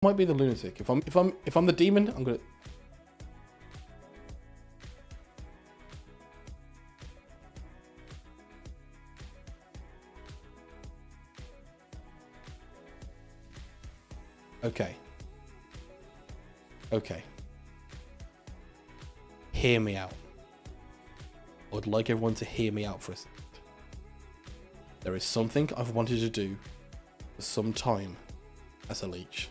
Might be the lunatic. If I'm the demon, I'm gonna. Okay. Okay. Hear me out. I would like everyone to hear me out for a second. There is something I've wanted to do for some time as a leech.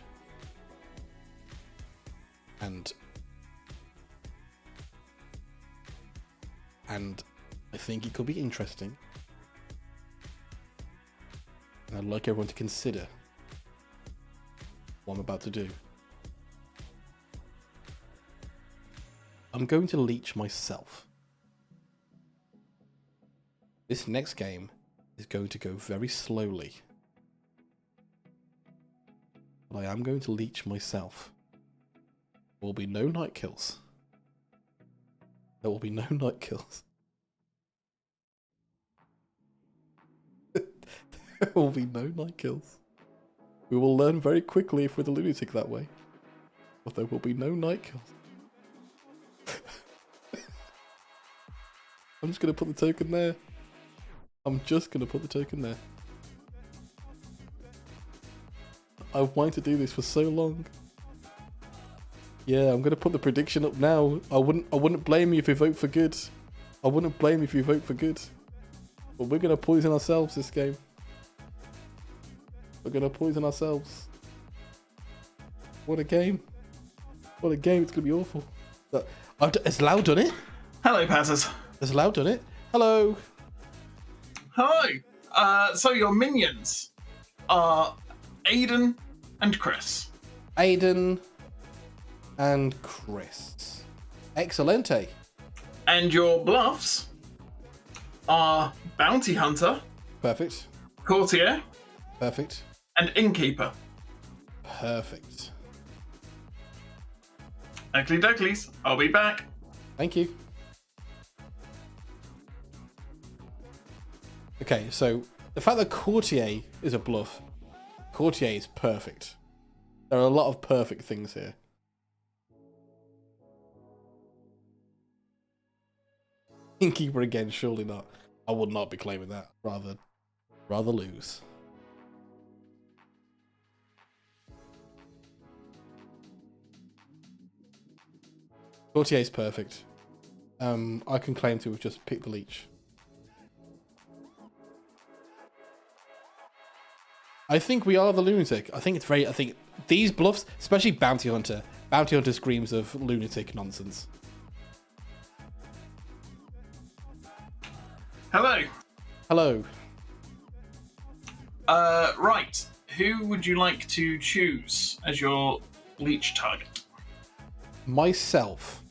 And I think it could be interesting. And I'd like everyone to consider what I'm about to do. I'm going to leech myself. This next game is going to go very slowly. But I am going to leech myself. There will be no night kills. There will be no night kills. There will be no night kills. We will learn very quickly if we're the lunatic that way. But there will be no night kills. I'm just going to put the token there. I'm just going to put the token there. I've wanted to do this for so long. Yeah, I'm going to put the prediction up now. I wouldn't blame you if you vote for good. I wouldn't blame you if you vote for good. But we're going to poison ourselves this game. We're going to poison ourselves. What a game. What a game. It's going to be awful. Has Lau done it? Hello, Patters. Has Lau done it? Hello. Hi. So your minions are Aiden and Chris. Aiden and Chris. Excelente. And your bluffs are Bounty Hunter. Perfect. Courtier. Perfect. And Innkeeper. Perfect. Oakley dokley's. I'll be back. Thank you. Okay, so the fact that Courtier is a bluff, Courtier is perfect. There are a lot of perfect things here. Innkeeper again, surely not. I would not be claiming that. Rather lose. Courtier is perfect. I can claim to have just picked the leech. I think we are the lunatic. I think these bluffs, especially Bounty Hunter. Bounty Hunter screams of lunatic nonsense. Hello. Hello. Right. Who would you like to choose as your leech target? Myself.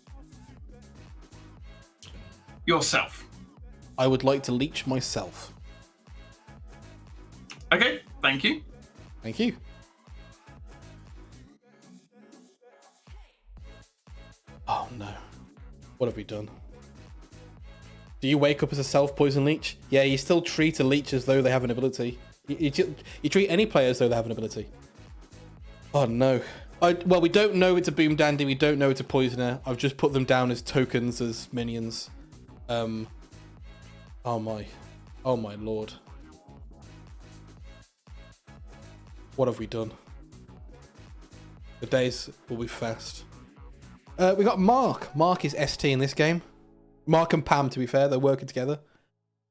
Yourself. I would like to leech myself. Okay, thank you. Thank you. Oh no. What have we done? Do you wake up as a self-poison leech? Yeah, you still treat a leech as though they have an ability. You treat any player as though they have an ability. Oh no. Well, we don't know it's a Boom Dandy. We don't know it's a Poisoner. I've just put them down as tokens, as minions. Oh my lord. What have we done? The days will be fast. We got Mark. Mark is ST in this game. Mark and Pam, to be fair, they're working together.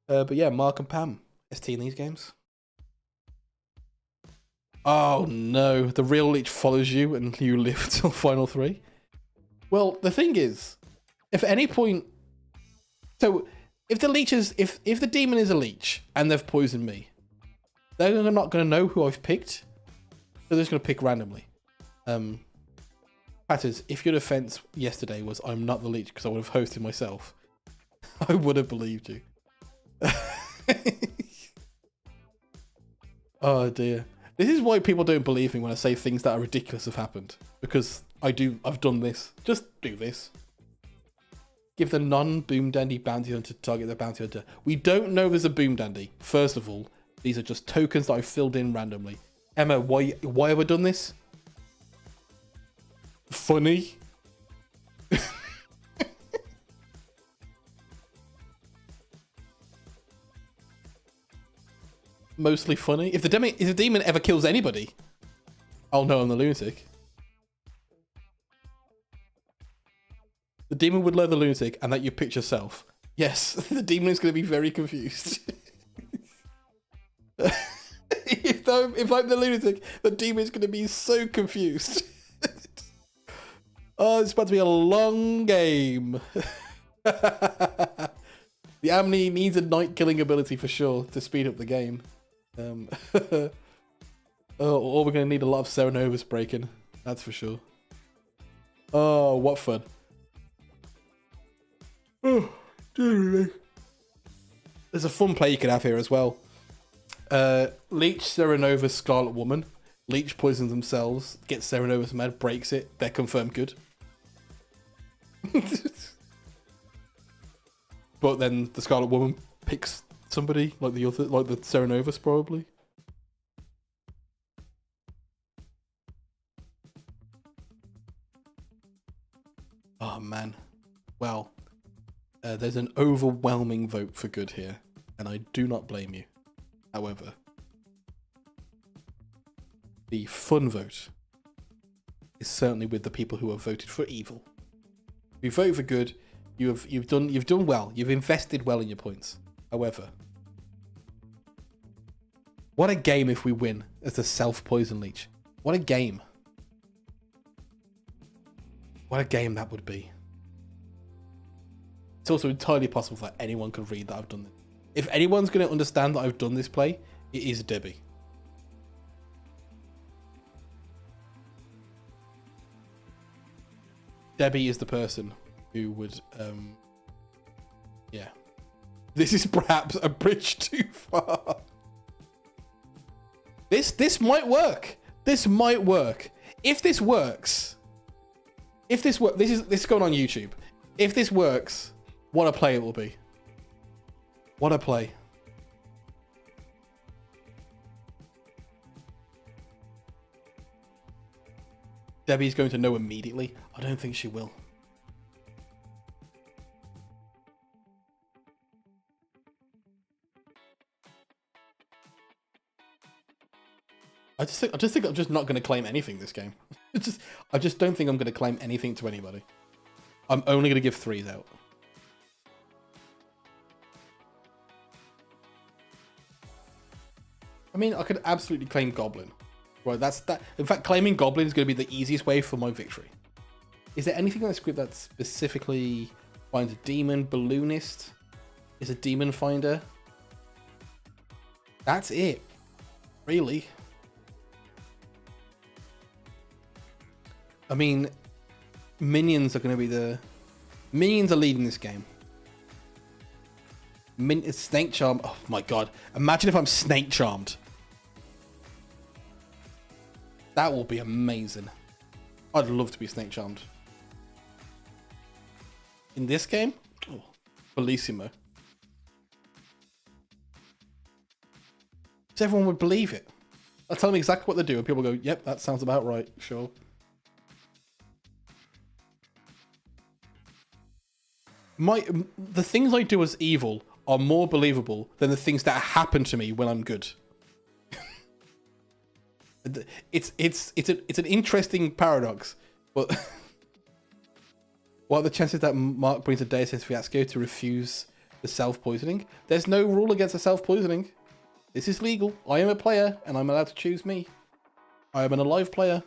But yeah, Mark and Pam, ST in these games. Oh no, the real leech follows you and you live till final 3. Well, the thing is, if at any point... So, if the leech is... If the demon is a leech and they've poisoned me, they're not going to know who I've picked. They're just going to pick randomly. Patters, if your defense yesterday was I'm not the leech because I would have hosted myself, I would have believed you. Oh dear. This is why people don't believe me when I say things that are ridiculous have happened. Because I've done this. Just do this. Give the non-Boom Dandy Bounty Hunter to target the Bounty Hunter. We don't know there's a Boom Dandy. First of all, these are just tokens that I've filled in randomly. Emma, why have I done this? funny. Mostly funny. If the demon ever kills anybody, I'll know I'm the lunatic. The demon would lure the lunatic, and that you pick yourself. Yes, the demon is going to be very confused. if I'm the lunatic, the demon is going to be so confused. Oh, it's about to be a long game. The Amni needs a night killing ability for sure to speed up the game. Or we're going to need a lot of Serenovus breaking. That's for sure. Oh, what fun. Oh, dear. There's a fun play you could have here as well. Leech, Serenovus, Scarlet Woman. Leech poisons themselves, gets Serenovus mad, breaks it. They're confirmed good. But then the Scarlet Woman picks somebody, like the Serenovus probably. Oh man. Well, there's an overwhelming vote for good here, and I do not blame you. However, the fun vote is certainly with the people who have voted for evil. If you vote for good, you've done well. You've invested well in your points. However, what a game if we win as a self-poison leech. What a game. What a game that would be. It's also entirely possible that anyone could read that I've done this. If anyone's going to understand that I've done this play, it is Debbie. Debbie is the person who would, yeah. This is perhaps a bridge too far. This might work. This might work. If this works, this is going on YouTube. If this works, what a play it will be. What a play. Debbie's going to know immediately. I don't think she will. I just think I'm just not going to claim anything this game. I just don't think I'm going to claim anything to anybody. I'm only going to give 3s out. I mean, I could absolutely claim Goblin. Right, that's that. In fact, claiming Goblin is going to be the easiest way for my victory. Is there anything in the script that specifically finds a demon? Balloonist is a demon finder. That's it. Really? I mean, minions are going to be minions are leading this game. Snake Charm. Oh my god. Imagine if I'm Snake Charmed. That will be amazing. I'd love to be Snake Charmed. In this game? Oh, bellissimo. So everyone would believe it. I'll tell them exactly what they do and people go, yep, that sounds about right. Sure. The things I do as evil are more believable than the things that happen to me when I'm good. It's an interesting paradox, but what are the chances that Mark brings a Deus Ex Fiasco to refuse the self-poisoning? There's no rule against the self-poisoning. This is legal. I am a player, and I'm allowed to choose me. I am an alive player.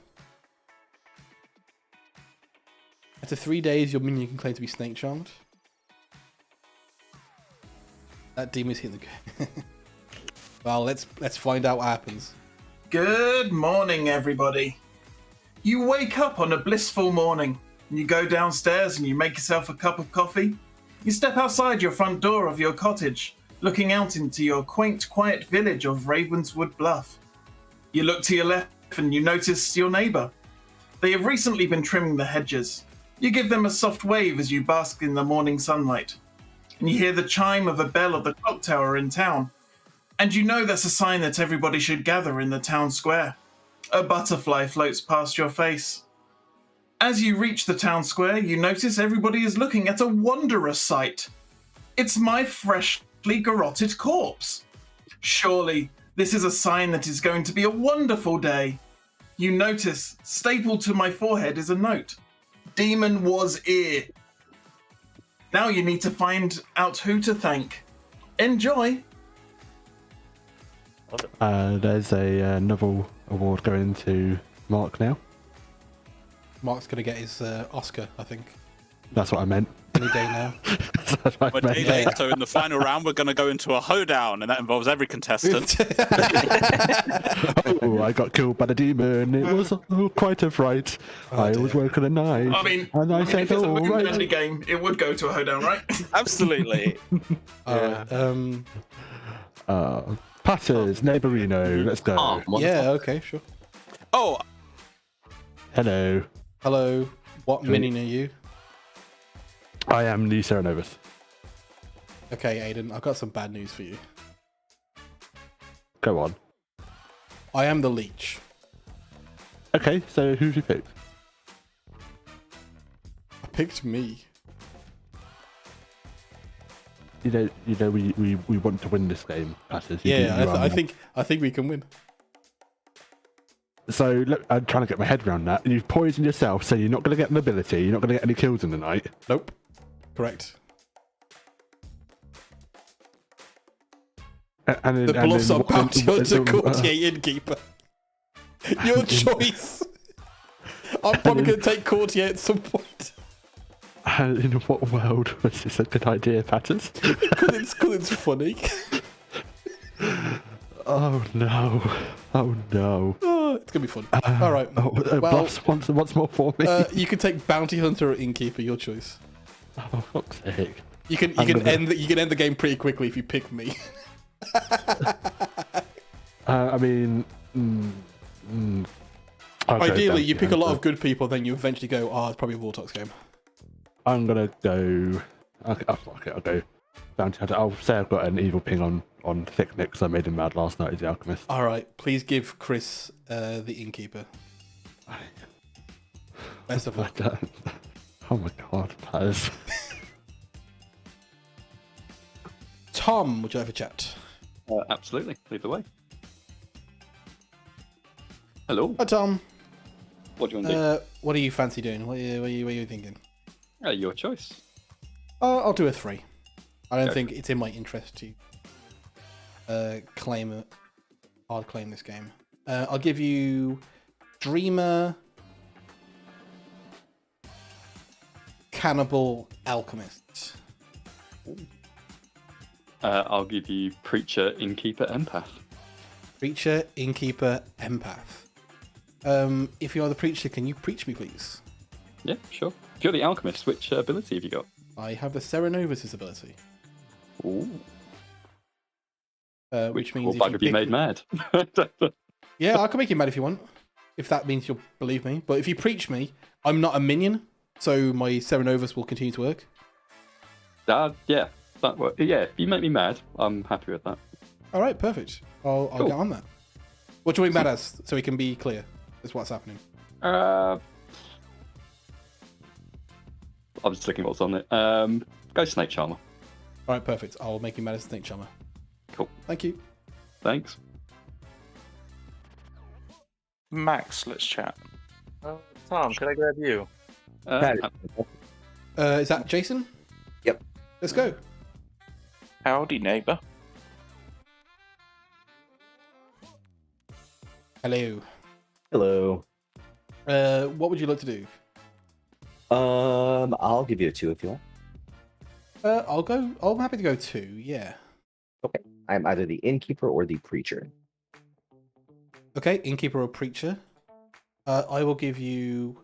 After 3 days, your minion can claim to be Snake Charmed. That demon's hitting the... Well, let's find out what happens. Good morning, everybody. You wake up on a blissful morning, and you go downstairs and you make yourself a cup of coffee. You step outside your front door of your cottage, looking out into your quaint, quiet village of Ravenswood Bluff. You look to your left and you notice your neighbour. They have recently been trimming the hedges. You give them a soft wave as you bask in the morning sunlight. And you hear the chime of a bell of the Clocktower in town. And you know that's a sign that everybody should gather in the town square. A butterfly floats past your face. As you reach the town square, you notice everybody is looking at a wondrous sight. It's my freshly garroted corpse. Surely, this is a sign that is going to be a wonderful day. You notice, stapled to my forehead is a note. Demon was ear. Now you need to find out who to thank. Enjoy! There's a novel award going to Mark now. Mark's going to get his Oscar, I think. That's what I meant. Any day now. That's what I We're meant. day late, so in the final round, we're going to go into a hoedown, and that involves every contestant. Oh, I got killed by the demon. It was quite a fright. I was working a night. I mean, and I if said, it's a all wound-friendly right. game, it would go to a hoedown, right? Absolutely. Patters, Neighborino, let's go. Oh, wonderful. Yeah, okay, sure. Oh, Hello, Hello, what minion are you? I am the Serenovus. Okay, Aiden, I've got some bad news for you. Go on. I am the leech. Okay, so who'd you pick? I picked me. You know, we want to win this game, Patters. I think we can win. So look, I'm trying to get my head around that. You've poisoned yourself, so you're not going to get mobility. You're not going to get any kills in the night. Nope. Correct. The bluffs are bounty hunter, courtier, innkeeper. Your choice. I'm probably going to take courtier at some point. In what world was this a good idea, Patters? Because it's funny. Oh no! Oh no! Oh, it's going to be fun. All right. Bluffs once more for me. You can take bounty hunter or innkeeper. Your choice. Oh fuck's sake! You can end the game pretty quickly if you pick me. I mean, ideally, you pick a lot of good people, then you eventually go, it's probably a Vortex game. I'm gonna go. Okay, fuck it, I'll go. Bounty hunter. I'll say I've got an evil ping on Thick Nick because I made him mad last night as the alchemist. All right, please give Chris the innkeeper. Best of luck. Oh my god, Paz. Tom, would you like a chat? Absolutely. Lead the way. Hello. Hi, Tom. What do you want to do? What do you fancy doing? What are you thinking? Your choice. I'll do a 3. I don't Go think it's in my interest to hard claim this game. I'll give you Dreamer, Cannibal, Alchemist. I'll give you Preacher, Innkeeper, Empath. Preacher, Innkeeper, Empath. If you are the Preacher, can you preach me, please? Yeah, sure. If you're the Alchemist, which ability have you got? I have the Serenovus' ability. Ooh. Which means will if bug you if you pick... made mad. Yeah, I can make you mad if you want. If that means you'll believe me. But if you preach me, I'm not a minion, so my Serenovus will continue to work. Yeah, that works. Yeah, if you make me mad, I'm happy with that. All right, perfect. I'll Cool. get on that. What do you want me mad as, so we can be clear? That's what's happening. I'm just looking what's on it. Go Snake Charmer. All right, perfect. I'll make you mad as Snake Charmer. Cool. Thank you. Thanks. Max, let's chat. Tom, could I grab you? Is that Jason? Yep. Let's go. Howdy, neighbour. Hello. Hello. What would you like to do? I'll give you a 2 if you want. I'll go. I'm happy to go 2. Yeah. Okay. I'm either the innkeeper or the preacher. Okay, innkeeper or preacher. I will give you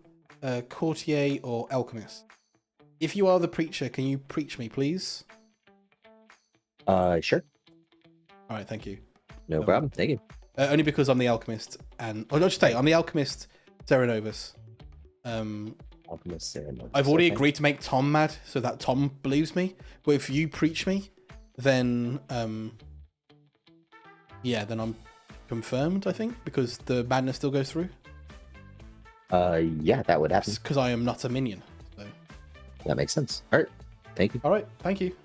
courtier or alchemist. If you are the preacher, can you preach me, please? Sure. All right, thank you. No problem. Thank you. Only because I'm the alchemist, and I'll just say I'm the alchemist, Serenovus. Alchemist Serenovus. I've already Okay. agreed to make Tom mad, so that Tom believes me. But if you preach me, then yeah, then I'm confirmed. I think because the madness still goes through. Yeah, that would happen. Because I am not a minion. So. That makes sense. All right. Thank you. All right, thank you.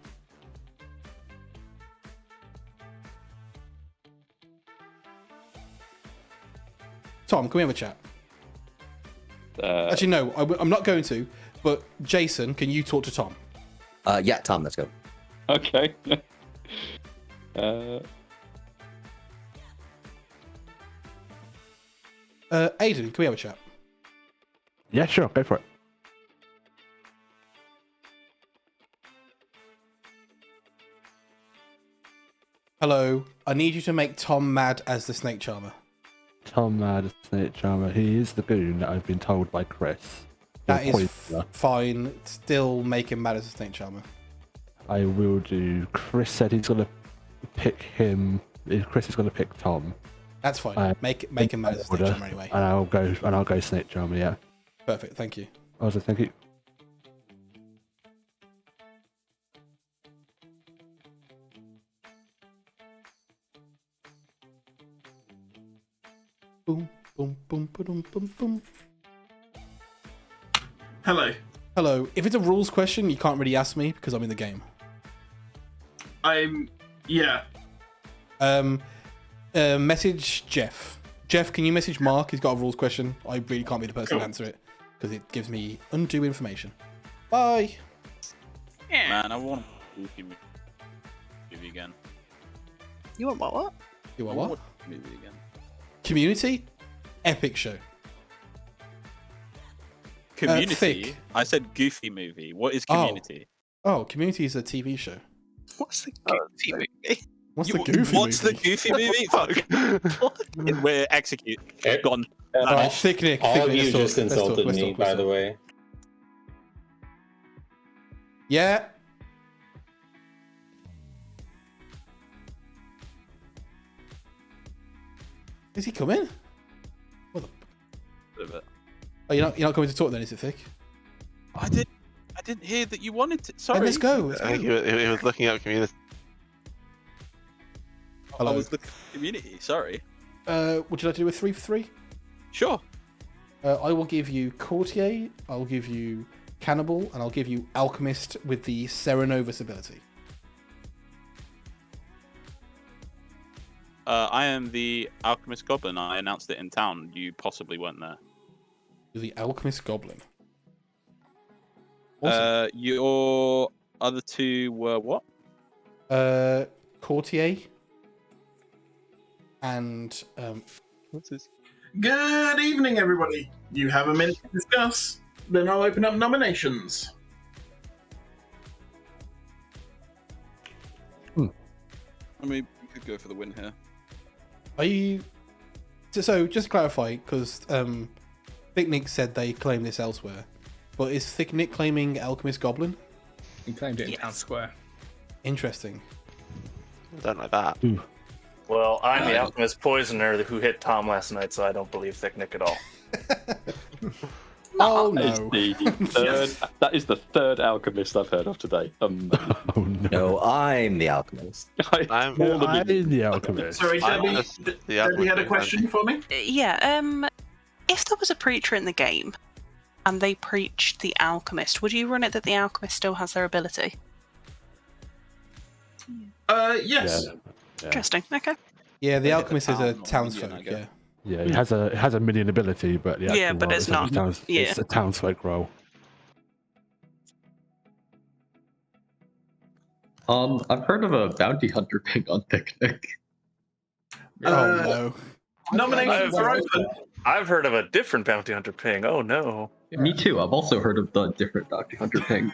Tom, can we have a chat? Actually, no, I'm not going to. But Jason, can you talk to Tom? Yeah, Tom, let's go. Okay. Aiden, can we have a chat? Yeah, sure, go for it. Hello, I need you to make Tom mad as the snake charmer. Tom Mad, Snake Charmer. He is the goon that I've been told by Chris. That Or is Poisoner. fine. Still make him mad as a snake charmer. I will do. Chris said he's gonna pick him. Chris is gonna pick Tom. That's fine. Make him mad as a snake charmer anyway. And I'll go Snake Charmer. Yeah. Perfect. Thank you. Also, thank you. Boom, boom, boom, boom, boom, boom. Hello. Hello. If it's a rules question, you can't really ask me because I'm in the game. Yeah. Message Jeff. Jeff, can you message Mark? He's got a rules question. I really can't be the person to answer it because it gives me undue information. Bye. Man, I want a goofy movie again. You want what? You want I what? want a movie again. Community? Epic show. Community? Thick. I said goofy movie. What is Community? Oh, Community is a TV show. What's the goofy movie? What's the goofy What's movie? the goofy movie? Fuck. We're execute. Gone. Alright, Thick Nick. All Thick of Nick, you let's talk, just let's talk, insulted let's me, talk, by let's the talk. way. Is he coming? What the... Oh, you're not coming to talk then, is it, Thick? I didn't hear that you wanted to. Sorry. Then let's go. Let's I think go. he was looking up community. Hello. I was looking at Community. Sorry. Would you like to do a 3 for 3? Sure. I will give you Courtier, I'll give you Cannibal, and I'll give you Alchemist with the Serenovus ability. I am the Alchemist Goblin. I announced it in town. You possibly weren't there. You're the Alchemist Goblin. Awesome. Your other two were what? Courtier and What's his? Good evening, everybody. You have a minute to discuss. Then I'll open up nominations. I mean, you could go for the win here. Are you... So just to clarify, because Thick Nick said they claim this elsewhere, but is Thick Nick claiming Alchemist Goblin? He claimed it in Town Square. Interesting. I don't know that. Well, I'm the Alchemist Poisoner who hit Tom last night, so I don't believe Thick Nick at all. Oh That is the third alchemist I've heard of today. Oh no. No, I'm the alchemist. I'm the alchemist. Sorry, I'm Debbie. just the Debbie alchemist had a who question for me? Yeah, if there was a preacher in the game and they preached the alchemist, would you run it that the alchemist still has their ability? Yes. Yeah. Interesting. Okay. Yeah, the Alchemist is a town or townsfolk, minion, I yeah. Yeah, it has a minion ability, but the Yeah, actual but role it's is a not. It's a townsfolk role. I've heard of a bounty hunter ping on Thick Nick. Oh no. Nominations are open. I've heard of a different bounty hunter ping. Oh no. Me too. I've also heard of the different bounty hunter ping.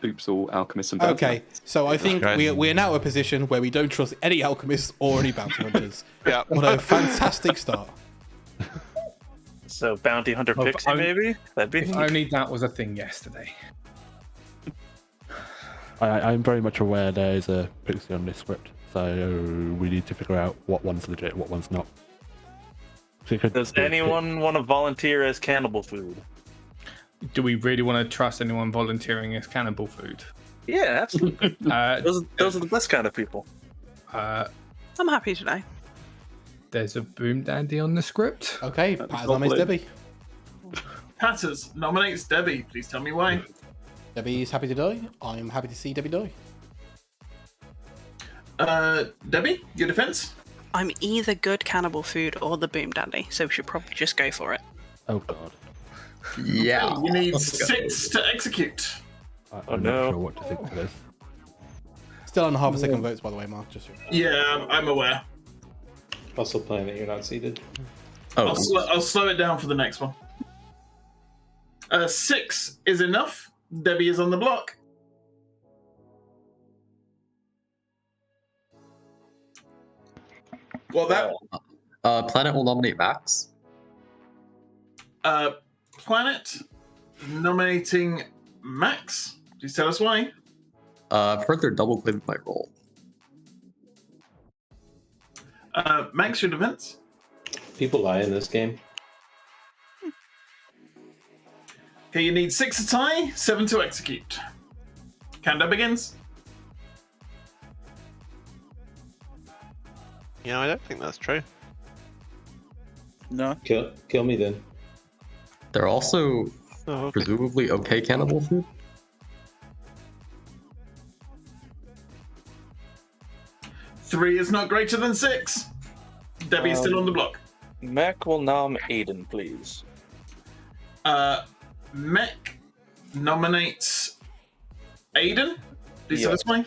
Oops, all alchemists and bounty Okay, so I think Okay. we're now in a position where we don't trust any alchemists or any bounty hunters. Yeah. What a fantastic start. So bounty hunter Well, pixie, maybe? That'd be If neat. only that was a thing yesterday. I'm very much aware there is a pixie on this script, so we need to figure out what one's legit, what one's not. So you could Does do a anyone want to volunteer as cannibal food? Do we really want to trust anyone volunteering as cannibal food? Yeah, absolutely. those are the best kind of people. I'm happy to know. There's a boom dandy on the script. Okay, Pat nominates Debbie. Patters nominates Debbie. Please tell me why. Debbie is happy to die. I'm happy to see Debbie die. Debbie, your defense? I'm either good cannibal food or the boom dandy, so we should probably just go for it. Oh god. Yeah. You need Let's go. 6 to execute. I'm not sure what to think of this. Still on half a second votes, by the way, Mark. Just Yeah, I'm aware. Also playing that you're not seated. Oh, I'll slow it down for the next one. 6 is enough. Debbie is on the block. Well, that Planet will nominate Max. Planet nominating Max. Please tell us why. I've heard they're double claimed my role. Max, your defense? People lie in this game. Okay, you need 6 to tie, 7 to execute. Countdown begins. You know, I don't think that's true. No. Kill me then. They're also Oh, okay. presumably okay cannibal food. Three is not greater than 6. Debbie is still on the block. Mac will nom Aiden, please. Mech nominates Aiden. Please tell us why.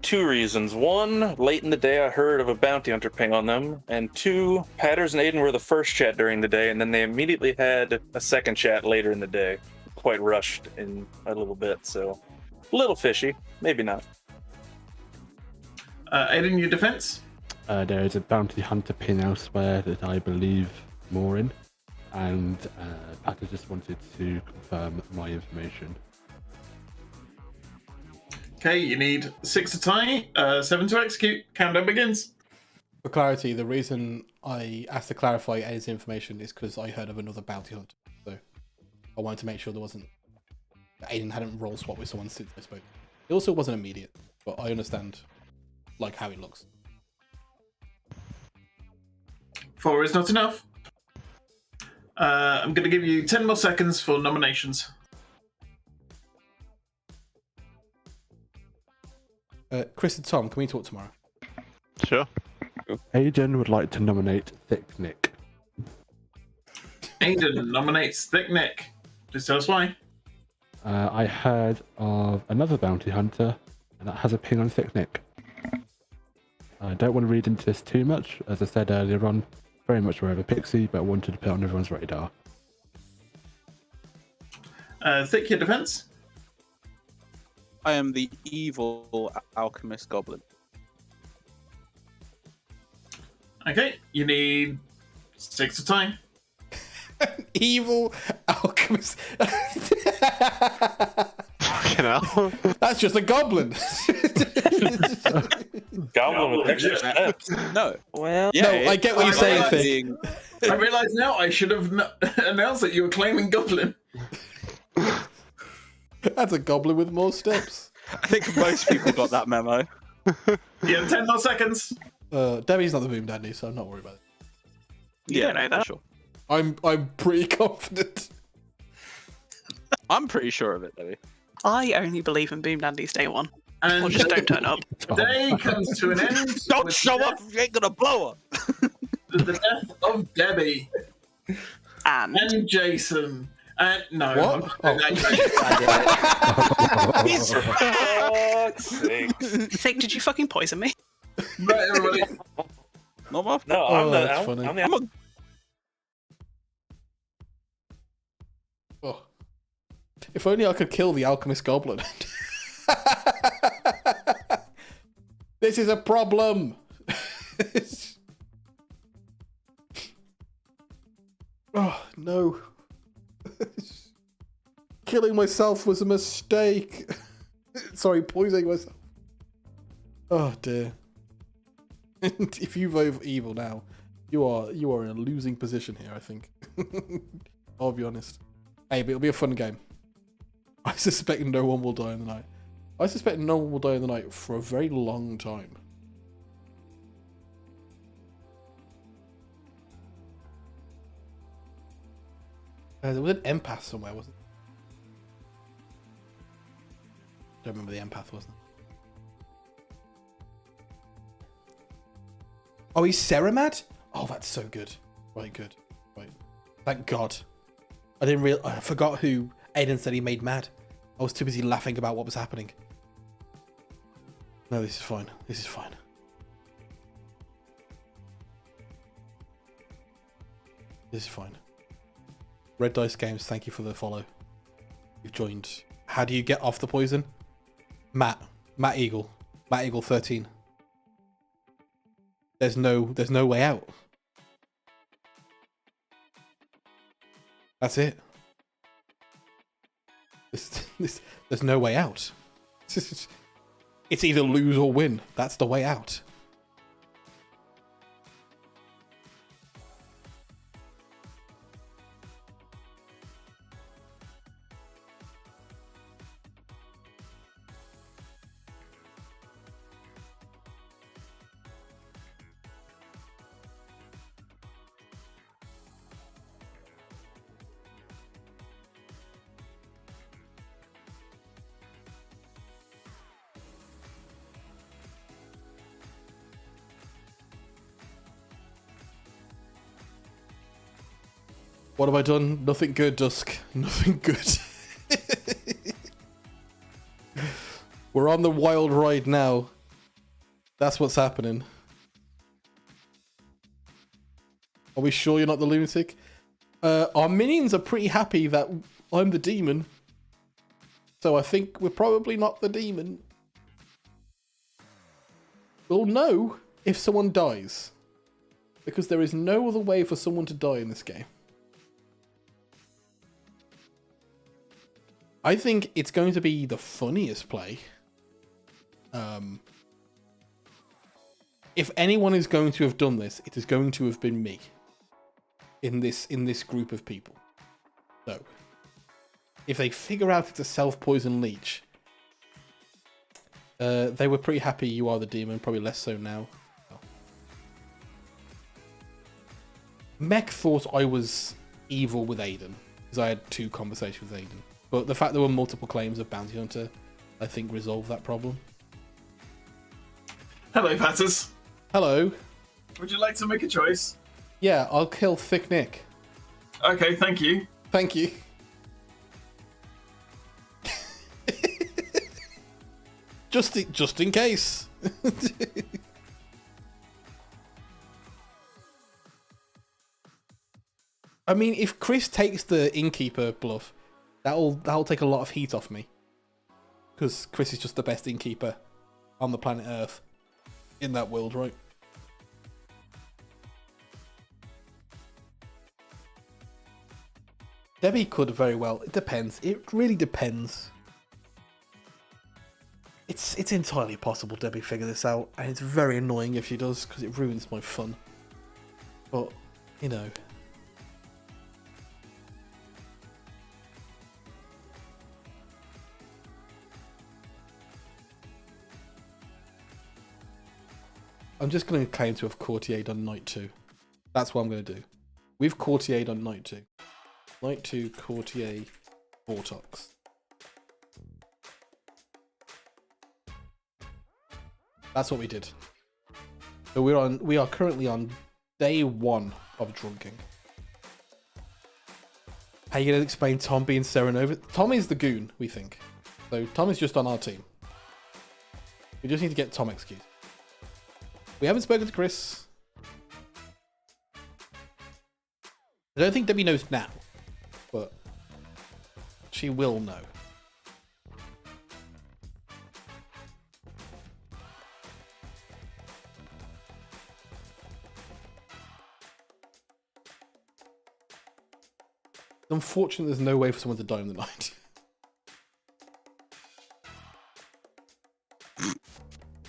2 reasons. 1, late in the day I heard of a bounty hunter ping on them. And 2, Patters and Aiden were the first chat during the day, and then they immediately had a second chat later in the day. Quite rushed in a little bit, so a little fishy. Maybe not. Aiden, your defense? There is a bounty hunter pin elsewhere that I believe more in, and Patter just wanted to confirm my information. Okay, you need 6 to tie, 7 to execute. Countdown begins. For clarity, the reason I asked to clarify Ed's information is because I heard of another bounty hunter. So I wanted to make sure there wasn't... Aiden hadn't roll swapped with someone since I spoke. It also wasn't immediate, but I understand like how it looks. 4 is not enough. I'm going to give you 10 more seconds for nominations. Chris and Tom, can we talk tomorrow? Sure. Aiden would like to nominate Thick Nick. Aiden nominates Thick Nick. Please tell us why. I heard of another bounty hunter, and that has a ping on Thick Nick. I don't want to read into this too much. As I said earlier on, very much aware of a pixie, but wanted to put it on everyone's radar. Thick, your defense? I am the evil alchemist goblin. Okay, you need 6 to tie. Evil alchemist. Fucking hell. That's just a goblin. Goblin with extra steps. No. Well, No, I get what you're saying, Thick. being- I realise now I should have announced that you were claiming Goblin. That's a goblin with more steps. I think most people got that memo. You have 10 more seconds. Debbie's not the boom dandy, so I'm not worried about it. You don't know that. Sure. I'm pretty confident. I'm pretty sure of it, Debbie. I only believe in boom dandies day one. And Or just don't turn up. day comes to an end. Don't with show up if you ain't gonna blow up. The death of Debbie And and Jason. No. What? Oh. fuck's sake. Thick, did you fucking poison me? Right, everybody. Not my No, Oh, that's funny. I'm the I'm a Oh. If only I could kill the alchemist goblin. This is a problem. Oh no. Killing myself was a mistake. Sorry, poisoning myself. Oh dear. And if you vote evil now, you are in a losing position here, I think. I'll be honest. Hey, but it'll be a fun game. I suspect no one will die in the night. I suspect no one will die in the night for a very long time. There was an empath somewhere, wasn't there? Don't remember the empath, wasn't it? Oh, he's Ceramad? Oh, that's so good. Right, good. Right. Thank God. I forgot who Aiden said he made mad. I was too busy laughing about what was happening. No, this is fine. This is fine. This is fine. Red Dice Games, thank you for the follow. You've joined. How do you get off the poison? Matt Eagle. Matt Eagle 13. There's no way out. That's it. There's no way out. It's either lose or win. That's the way out. What have I done? Nothing good, Dusk. Nothing good. We're on the wild ride now. That's what's happening. Are we sure you're not the lunatic? Our minions are pretty happy that I'm the demon. So I think we're probably not the demon. We'll know if someone dies. Because there is no other way for someone to die in this game. I think it's going to be the funniest play. If anyone is going to have done this, it is going to have been me. In this group of people. So, if they figure out it's a self-poison leech, they were pretty happy you are the demon, probably less so now. Mech thought I was evil with Aiden, because I had 2 conversations with Aiden. But the fact there were multiple claims of Bounty Hunter, I think, resolved that problem. Hello, Patters. Hello. Would you like to make a choice? Yeah, I'll kill Thick Nick. Okay, thank you. Thank you. just in case. I mean, if Chris takes the Innkeeper bluff, that'll take a lot of heat off me. Because Chris is just the best Innkeeper on the planet Earth. In that world, right? Debbie could very well. It depends. It really depends. It's entirely possible Debbie figure this out, and it's very annoying if she does, because it ruins my fun. But, you know. I'm just going to claim to have courtiered on night 2. That's what I'm going to do. We've courtiered on night 2. Night 2 courtier Vortox. That's what we did. So we are currently on day 1 of drunking. How are you going to explain Tom being Serenova? Tom is the goon, we think. So Tom is just on our team. We just need to get Tom excused. We haven't spoken to Chris. I don't think Debbie knows now, but she will know. It's unfortunate there's no way for someone to die in the night.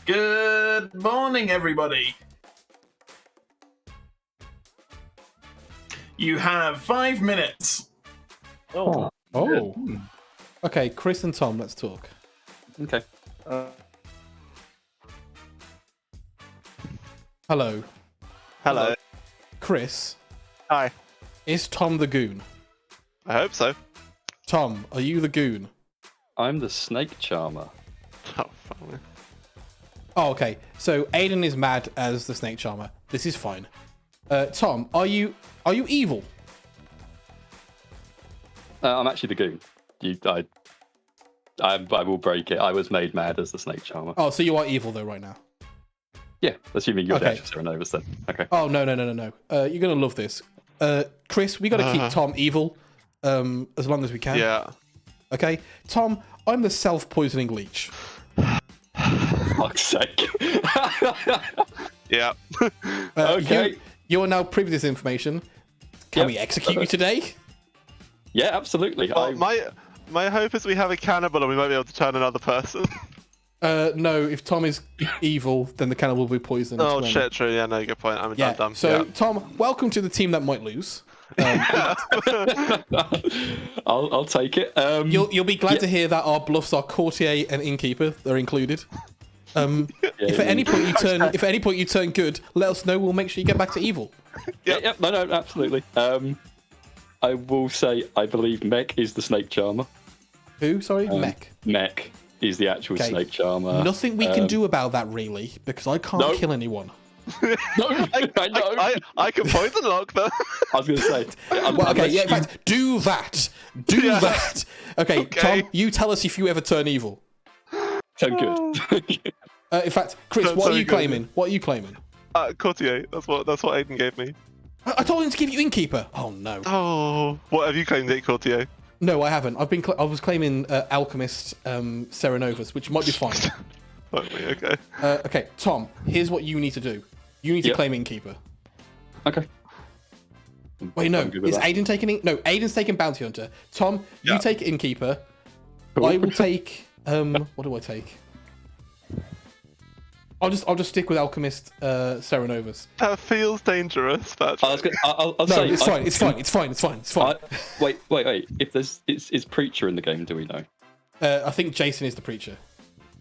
Good morning, everybody. You have 5 minutes. Oh. Okay, Chris and Tom, let's talk. Okay. Hello. Chris. Hi. Is Tom the goon? I hope so. Tom, are you the goon? I'm the snake charmer. Oh, fuck me. Oh, okay. So Aiden is mad as the snake charmer. This is fine. Tom, are you evil? I'm actually the goon. I will break it. I was made mad as the snake charmer. Oh, so you are evil though right now. Yeah, assuming you're Okay. the actual Serenovus then. Okay. Oh no. You're gonna love this. Chris, we gotta keep Tom evil, as long as we can. Yeah. Okay, Tom, I'm the self-poisoning leech. For fuck's sake. Yeah. Okay. You are now privy to this information. Can Yep. we execute you today? Yeah, absolutely. Well, my hope is we have a cannibal and we might be able to turn another person. No, if Tom is evil, then the cannibal will be poisoned. Oh when- shit, true. Yeah, no, good point. I'm dumb. So, Yeah. Tom, welcome to the team that might lose. I'll take it. You'll be glad to hear that our bluffs are courtier and innkeeper. They're included. If at any point you turn good, let us know. We'll make sure you get back to evil. Yeah, no, absolutely. I will say I believe Mech is the snake charmer. Who? Sorry, Mech. Mech is the actual Okay. snake charmer. Nothing we can do about that really, because I can't kill anyone. No, I know. I can poison lock them. I was going to say. Well, okay, yeah. In fact, do that. Do that. Okay, Tom, you tell us if you ever turn evil. Turn good. In fact, Chris, Turn what so are you good. claiming? What are you claiming? Courtier. That's what Aiden gave me. I told him to give you innkeeper. Oh no. Oh, what have you claimed, it, Courtier? No, I haven't. I was claiming alchemist Serenovus, which might be fine. Fuck me. Okay. Okay, Tom. Here's what you need to do. You need to claim innkeeper. Okay. Wait, no. I'm good with Is that. Aiden taking? No, Aiden's taking bounty hunter. Tom, you take innkeeper. Cool. I will take. What do I take? I'll just stick with alchemist Serenovus. That feels dangerous, Patrick. I'll No, say. it's fine. Wait. If is preacher in the game, do we know? I think Jason is the preacher.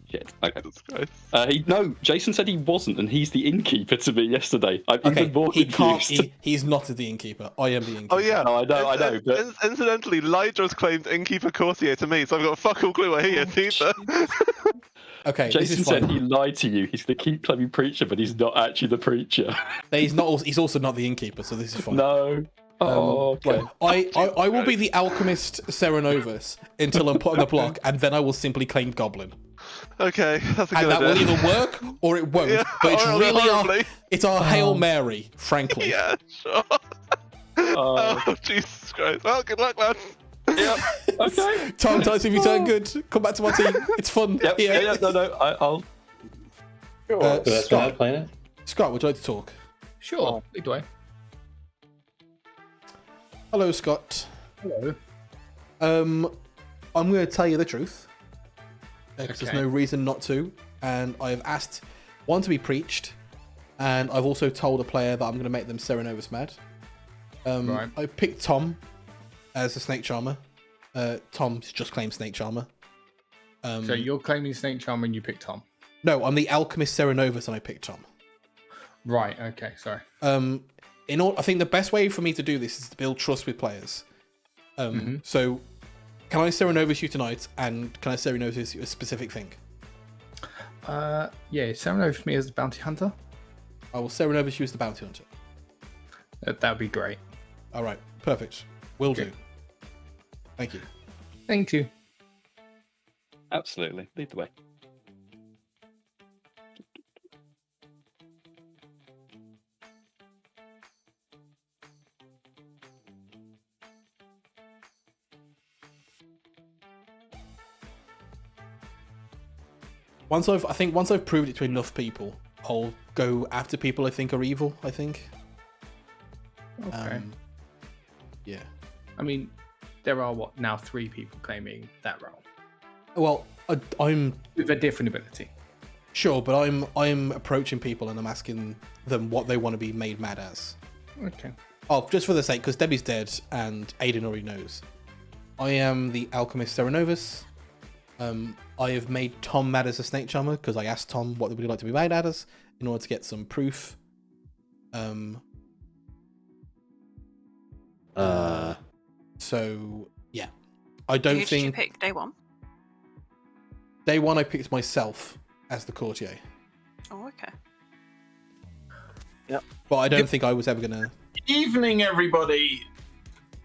Shit. Okay. Jesus Christ. No, Jason said he wasn't, and he's the innkeeper to me yesterday. I'm Okay, even more he can't. confused. He's not the innkeeper. I am the innkeeper. Oh yeah. No, I know, but Incidentally, Lydra's claimed innkeeper Courtier to me, so I've got fuck all clue what he is either. Okay, this Jason is fine. said he lied to you. He's going to keep claiming preacher, but he's not actually the preacher. He's not. He's also not the innkeeper, so this is fine. No. Oh, okay. Right. I will be the alchemist Serenovus until I'm put on the block, and then I will simply claim goblin. Okay, that's a And good that idea. will either work or it won't. Yeah, but it's or really horribly. it's our Hail Mary, frankly. Yeah, sure. Oh, Jesus Christ. Well, good luck, lads. Yeah. Okay. Tom, tell us if you turn good. Come back to my team. It's fun. Yep. here. Yeah. No. I'll. That's Scott, playing it. Scott, would you like to talk? Sure. Lead the way. Hello, Scott. Hello. I'm going to tell you the truth. Because there's Okay. no reason not to. And I've asked one to be preached, and I've also told a player that I'm going to make them Serenovus mad. Right. I picked Tom as the snake charmer. Tom's just claimed snake charmer. So you're claiming Snake Charmer and you picked Tom. No, I'm the alchemist Serenovus, and I picked Tom. Right. Okay. Sorry. I think the best way for me to do this is to build trust with players. So, can I Serenovus you tonight, and can I Serenovus you a specific thing? Yeah. Serenove for me as the bounty hunter. I will Serenovus you as the bounty hunter. That'd be great. All right, perfect. Will Okay. do. Thank you. Thank you. Absolutely. Lead the way. Once I've proved it to enough people, I'll go after people I think are evil. I think. Okay. Yeah. I mean, there are now 3 people claiming that role Well, I'm with a different ability. sure, but I'm approaching people and I'm asking them what they want to be made mad as. Okay. Oh, just for the sake, because Debbie's dead and Aiden already knows. I am the alchemist Serenovus. I have made Tom mad as a snake charmer because I asked Tom what would he like to be made mad as in order to get some proof. So yeah, I don't Who think. did you pick day one? Day one, I picked myself as the courtier. Oh, okay. Yep. But I don't think I was ever gonna. Evening, everybody.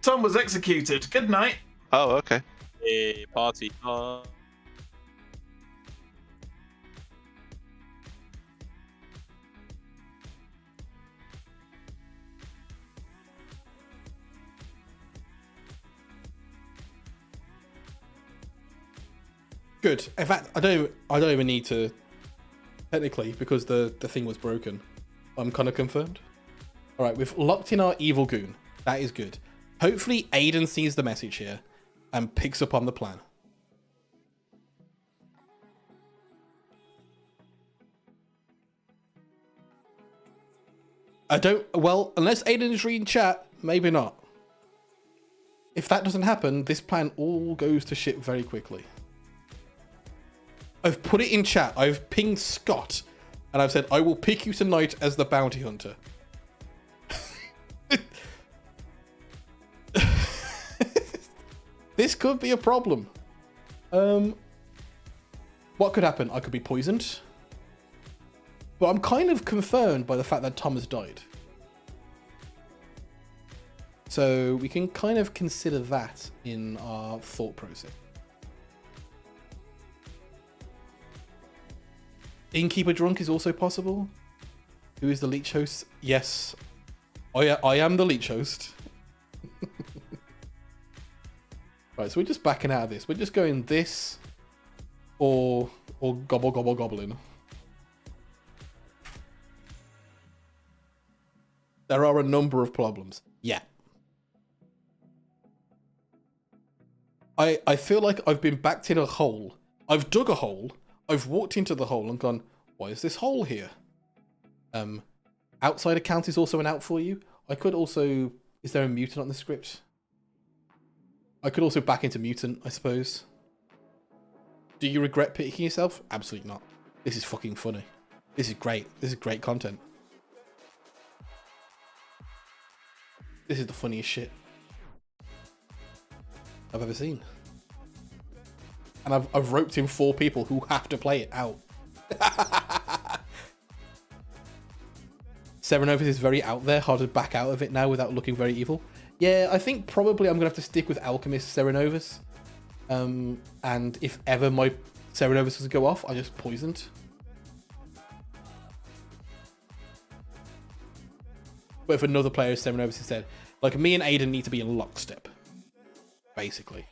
Tom was executed. Good night. Oh, okay. Hey, party. Good. In fact, I don't even need to. Technically, because the thing was broken, I'm kind of confirmed. All right, we've locked in our evil goon. That is good. Hopefully, Aiden sees the message here and picks up on the plan. I don't. Well, unless Aiden is reading chat, maybe not. If that doesn't happen, this plan all goes to shit very quickly. I've put it in chat. I've pinged Scott, and I've said I will pick you tonight as the bounty hunter. This could be a problem. What could happen? I could be poisoned. But I'm kind of confirmed by the fact that Tom has died. So we can kind of consider that in our thought process. Innkeeper drunk is also possible. Who is the leech host? Yes. Oh yeah, I am the leech host. Right, so we're just backing out of this. We're just going this or gobble gobble goblin. There are a number of problems. Yeah. I feel like I've been backed in a hole. I've dug a hole. I've walked into the hole and gone, why is this hole here? Outside account is also an out for you. I could also... Is there a mutant on the script? I could also back into mutant, I suppose. Do you regret picking yourself? Absolutely not. This is fucking funny. This is great. This is great content. This is the funniest shit I've ever seen. And I've roped in 4 people who have to play it out. Seven Overs is very out there. Hard to back out of it now without looking very evil. Yeah, I think probably I'm going to have to stick with Alchemist Serenovus. And if ever my Serenovus was to go off, I just poisoned. But if another player is Serenovus instead, like me and Aiden need to be in lockstep, basically.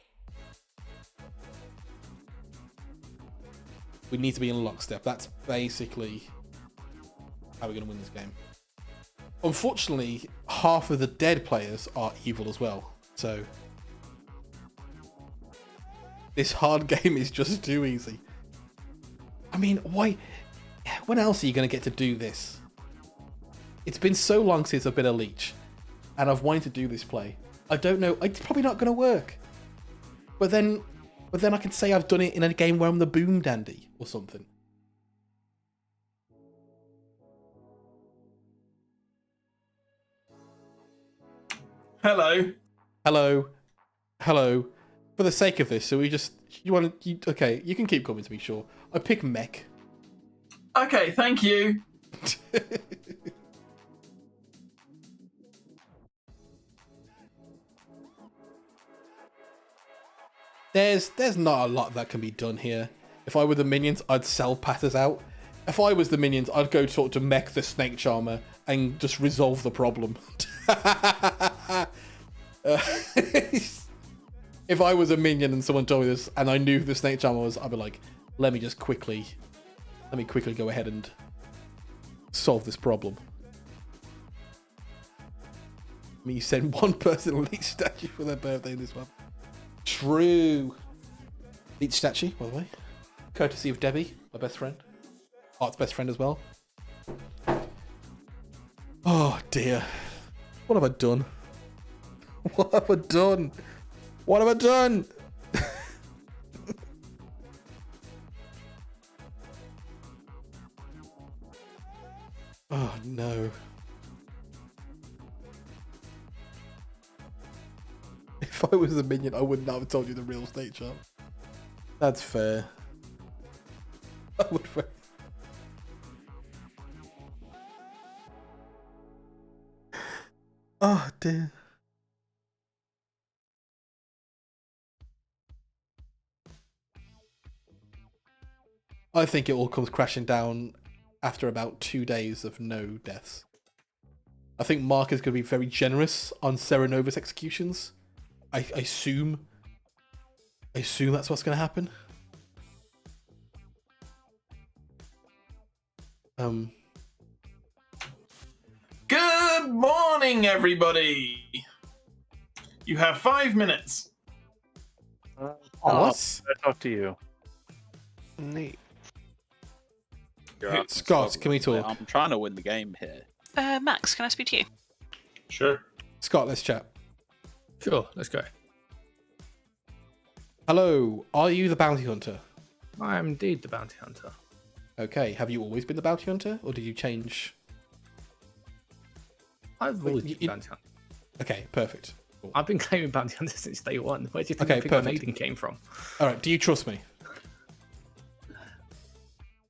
We need to be in lockstep. That's basically how we're going to win this game. Unfortunately, half of the dead players are evil as well. So this hard game is just too easy. I mean, why? When else are you going to get to do this? It's been so long since I've been a leech, and I've wanted to do this play. I don't know. It's probably not going to work. But then I can say I've done it in a game where I'm the boom dandy or something. Hello. Hello. Hello. For the sake of this, so we just... okay, you can keep coming to me, sure. I pick mech. Okay, thank you. There's not a lot that can be done here. If I were the minions, I'd sell patters out. If I was the minions, I'd go talk to Mech the Snake Charmer and just resolve the problem. If I was a minion and someone told me this and I knew who the Snake Charmer was, I'd be like, let me quickly go ahead and solve this problem. I mean, you send one person a leech statue for their birthday this month. True. Leech statue, by the way. Courtesy of Debbie, my best friend. Art's best friend as well. Oh dear. What have I done? What have I done? What have I done? Oh no. If I was a minion, I wouldn't have told you the real state chart. That's fair. I would. Oh dear. I think it all comes crashing down after about 2 days of no deaths. I think Mark is going to be very generous on Serenova's executions. I assume that's what's going to happen. Good morning, everybody. You have 5 minutes. What? I'll talk to you. Neat. Scott, can we talk? I'm trying to win the game here. Max, can I speak to you? Sure. Scott, let's chat. Sure, let's go. Hello, are you the bounty hunter? I am indeed the bounty hunter. Okay, have you always been the bounty hunter, or did you change? I've always been bounty hunter. Okay, perfect. Cool. I've been claiming bounty hunter since day one. Where do you think Okay, the Pig perfect. Maiden came from? All right, do you trust me?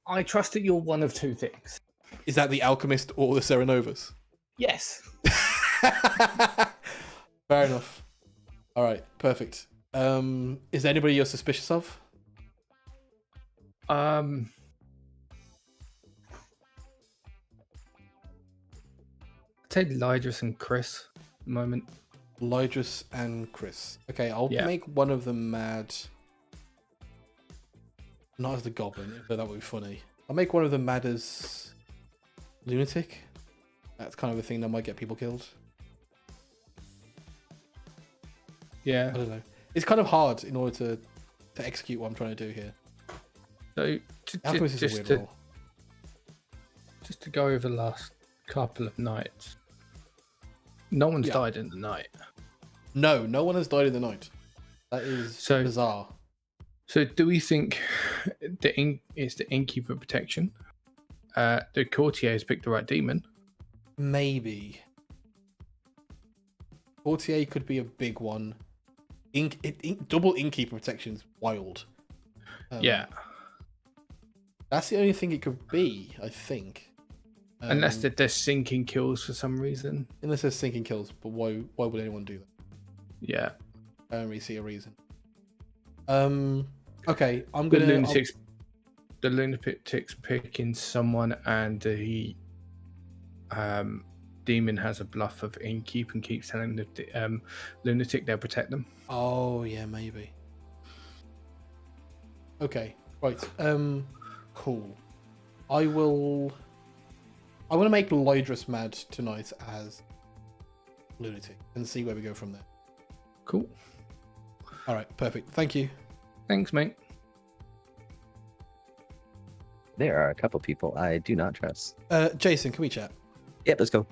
I trust that you're one of two things. Is that the Alchemist or the Serenovas? Yes. Fair enough. All right, perfect. Is there anybody you're suspicious of? I'd say Lydris and Chris at the moment. Lydris and Chris. Okay, I'll Yeah. make one of them mad. Not as the goblin, though that would be funny. I'll make one of them mad as lunatic. That's kind of a thing that might get people killed. Yeah. I don't know. It's kind of hard in order to execute what I'm trying to do here. So Alchemist is a weird role. just to go over the last couple of nights, no one's Yeah. died in the night. No, no one has died in the night. That is bizarre. So do we think it's the innkeeper protection? The courtier has picked the right demon. Maybe. Courtier could be a big one. Double innkeeper protection's wild. Yeah. That's the only thing it could be, I think. Unless they're sinking kills for some reason. Unless there's sinking kills, but why would anyone do that? Yeah. I don't really see a reason. Okay, I'm The gonna. lunatic's picking someone, and the demon has a bluff of innkeep and keeps telling the lunatic they'll protect them. Oh yeah, maybe. Okay, right. Cool. I want to make Lydris mad tonight as lunatic and see where we go from there. Cool. All right, perfect. Thank you. Thanks, mate. There are a couple people I do not trust. Jason, can we chat? Yep, let's go.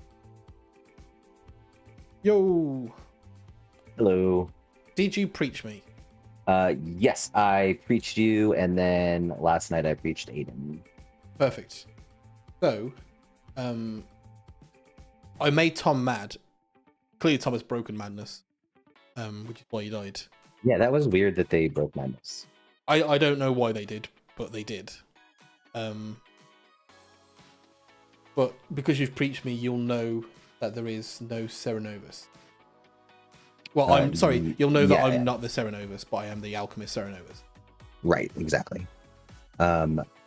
Yo. Hello. Did you preach me? Yes, I preached you, and then last night I preached Aiden. Perfect. So, I made Tom mad. Clearly, Tom has broken madness, which is why he died. Yeah, that was weird that they broke madness. I don't know why they did, but they did. But because you've preached me, you'll know that there is no Serenovus. Well, I'm sorry, you'll know that I'm not the Serenovus, but I am the Alchemist Serenovus. Right, exactly.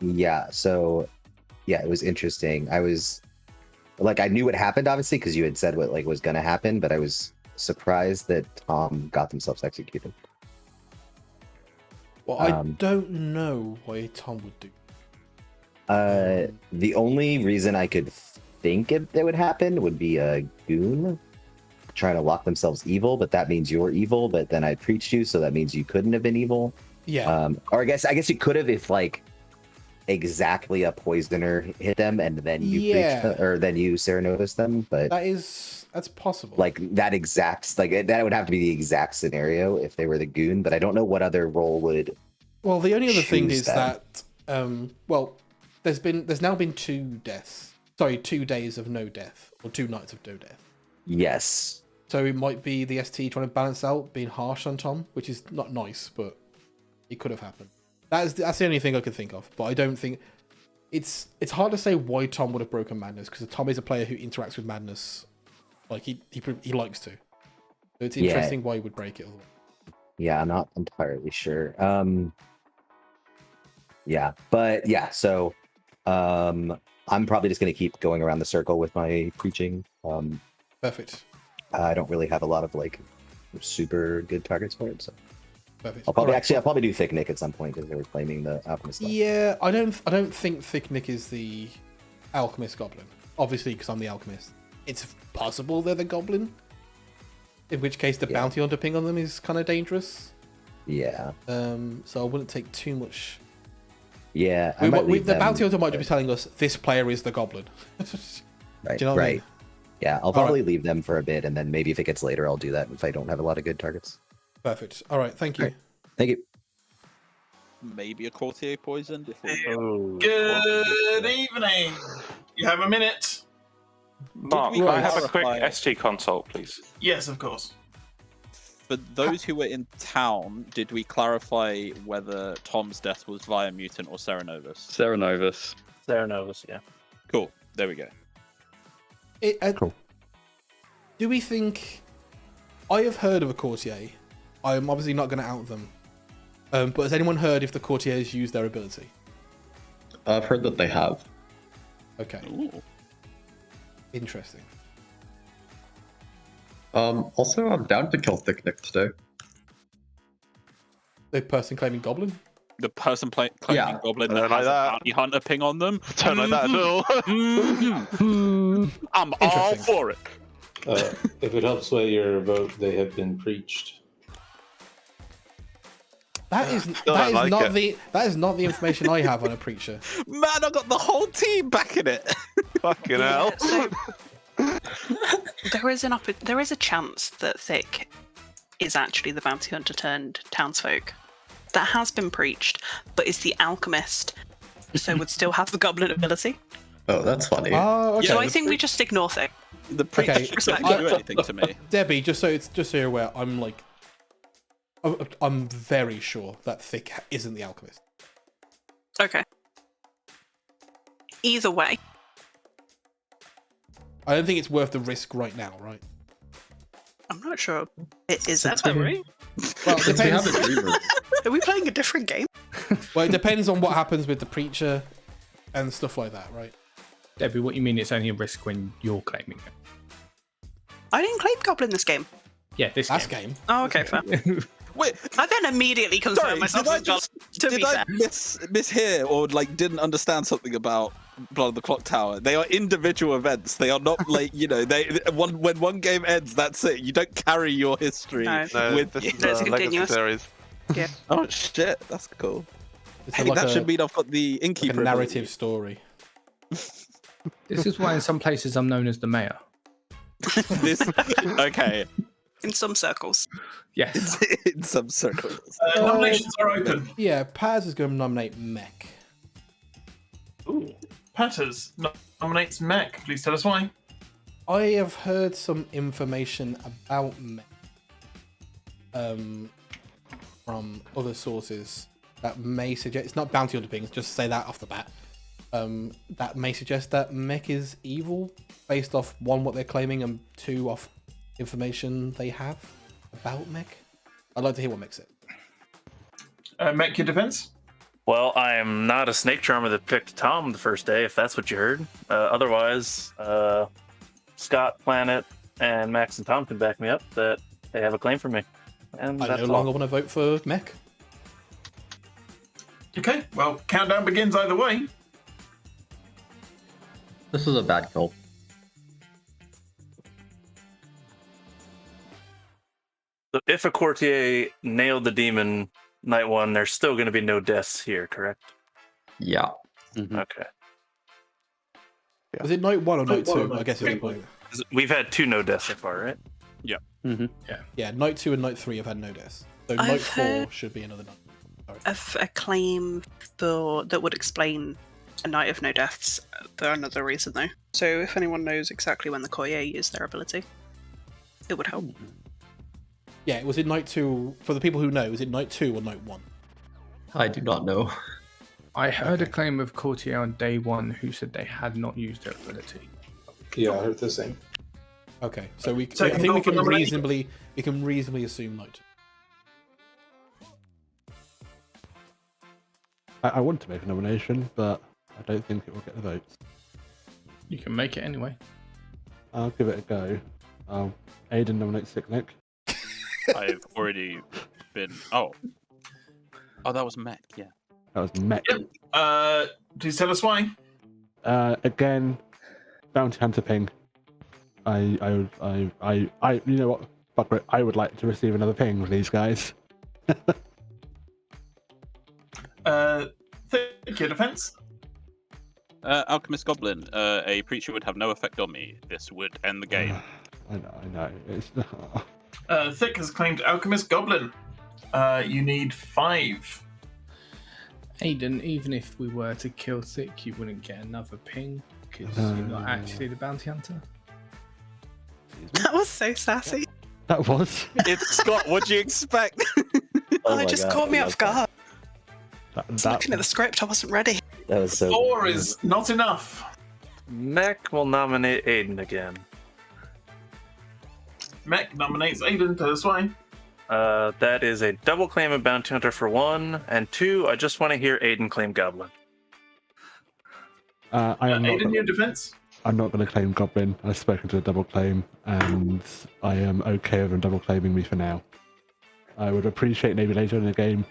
Yeah, so yeah, it was interesting. I was like, I knew what happened, obviously, because you had said what was going to happen, but I was surprised that Tom got themselves executed. Well, I don't know why Tom would do. The only reason I could think that would happen would be a goon trying to lock themselves evil, but that means you're evil. But then I preached you, so that means you couldn't have been evil. Yeah. Or I guess you could have if exactly a poisoner hit them and then you preached them, or then you Serenovus them. But that's possible. That would have to be the exact scenario if they were the goon. But I don't know what other role would. Well, the only other thing is them. that there's now been 2 deaths. Sorry, 2 days of no death, or 2 nights of no death. Yes. So it might be the ST trying to balance out, being harsh on Tom, which is not nice, but it could have happened. That's the only thing I could think of. But I don't think it's hard to say why Tom would have broken Madness, because Tom is a player who interacts with Madness like he likes to. So it's interesting why he would break it. Yeah, I'm not entirely sure. So I'm probably just going to keep going around the circle with my preaching. Perfect. I don't really have a lot of like super good targets for it, so perfect. I'll probably do Thick Nick at some point because they were claiming the Alchemist stuff. Yeah, I don't think Thick Nick is the Alchemist Goblin. Obviously, because I'm the Alchemist. It's possible they're the Goblin. In which case, the bounty hunter ping on them is kind of dangerous. Yeah. So I wouldn't take too much. Yeah, the bounty hunter might be telling us this player is the Goblin. Right. Do you know what I mean? Yeah, I'll probably leave them for a bit, and then maybe if it gets later, I'll do that if I don't have a lot of good targets. Perfect. All right. Thank you. All right. Thank you. Maybe a courtier poisoned. Good evening. You have a minute. Mark, can I have a quick ST consult, please? Yes, of course. For those who were in town, did we clarify whether Tom's death was via mutant or Cerenovus? Cerenovus, yeah. Cool. There we go. Cool. Do we think... I have heard of a courtier. I'm obviously not going to out them. But has anyone heard if the courtiers use their ability? I've heard that they have. Okay. Ooh. Interesting. Also, I'm down to kill Thick Nick today. The person claiming Goblin? The person claiming Goblin I don't that like has that. a bounty hunter ping on them. Don't like that at all. I'm all for it. If it helps sway your vote, they have been preached. That is not the information I have on a preacher. Man, I got the whole team backing it. Fucking hell. So, there is a chance that Thick is actually the bounty hunter turned townsfolk. That has been preached, but is the alchemist, so would still have the goblin ability. Oh, that's funny. Oh, okay. So I think we just ignore Thick. The preacher doesn't do anything to me. Debbie, just so you're aware, I'm very sure that Thick isn't the alchemist. Okay. Either way. I don't think it's worth the risk right now, right? I'm not sure it is ever, right? Well, it depends. Are we playing a different game? Well, it depends on what happens with the preacher and stuff like that, right? Debbie, what you mean it's only a risk when you're claiming it? I didn't claim goblin this game. Yeah, this Last game. Oh, okay, fair. Wait, I then immediately confirmed myself as goblin. Did I mishear or didn't understand something about Blood of the Clocktower? They are individual events. They are not when one game ends, that's it. You don't carry your history with this is it's a legacy continuous. series. Yeah. Oh shit, that's cool. It's Hey, like that should mean I've got the innkeeper a narrative story. This is why in some places I'm known as the mayor. Okay. In some circles. Yes. In some circles. Nominations are open. Yeah, Paz is going to nominate Mech. Ooh. Patters nominates Mech. Please tell us why. I have heard some information about Mech from other sources that may suggest, it's not bounty hunter pings, just say that off the bat, that may suggest that Mech is evil based off one, what they're claiming, and two, off information they have about Mech. I'd like to hear what Mech said. Mech, your defense? Well, I am not a snake charmer that picked Tom the first day, if that's what you heard. Otherwise, Scott, Planet, and Max and Tom can back me up that they have a claim for me. And I that's no longer want to vote for Mech. Okay, well, countdown begins either way. This is a bad kill. So if a courtier nailed the demon night one, there's still going to be no deaths here, correct? Yeah. Mm-hmm. Okay. Was it night one or night two? I guess is the point. We've had 2 no deaths so far, right? Yeah. Mm-hmm. Yeah, night 2 and night 3 have had no deaths. So night 4 should be another night. Of a claim that would explain a night of no deaths for another reason, though. So if anyone knows exactly when the courtier used their ability. It would help. Yeah, was it night 2? For the people who know, is it night 2 or night 1? I do not know. I heard a claim of Courtier on day 1 who said they had not used their ability. Yeah, I heard the same. Okay, so I So think we can nomination? reasonably assume night 2. I want to make a nomination, but I don't think it will get the votes. You can make it anyway. I'll give it a go. Aiden nominates Sick Nick. I've already been. Oh, that was Mech. Yeah. That was Mech. Please tell us why. Again, Bounty Hunter ping. You know what? Fuck it. I would like to receive another ping with these guys. Thank you, defense. Alchemist Goblin. A preacher would have no effect on me. This would end the game. I know. It's Thick has claimed Alchemist Goblin. You need 5. Aiden, even if we were to kill Thick, you wouldn't get another ping because you're not actually the bounty hunter. That was so sassy. That was. It's Scott. What do you expect? Oh It just caught me off guard. I was looking at the script, I wasn't ready. That was so. 4 is not enough. Mech will nominate Aiden again. Mech nominates Aiden. Tell us why. That is a double claim of Bounty Hunter for 1, and 2, I just want to hear Aiden claim Goblin. Aiden, your defense. I'm not going to claim Goblin. I've spoken to a double claim, and I am okay with them double claiming me for now. I would appreciate maybe later in the game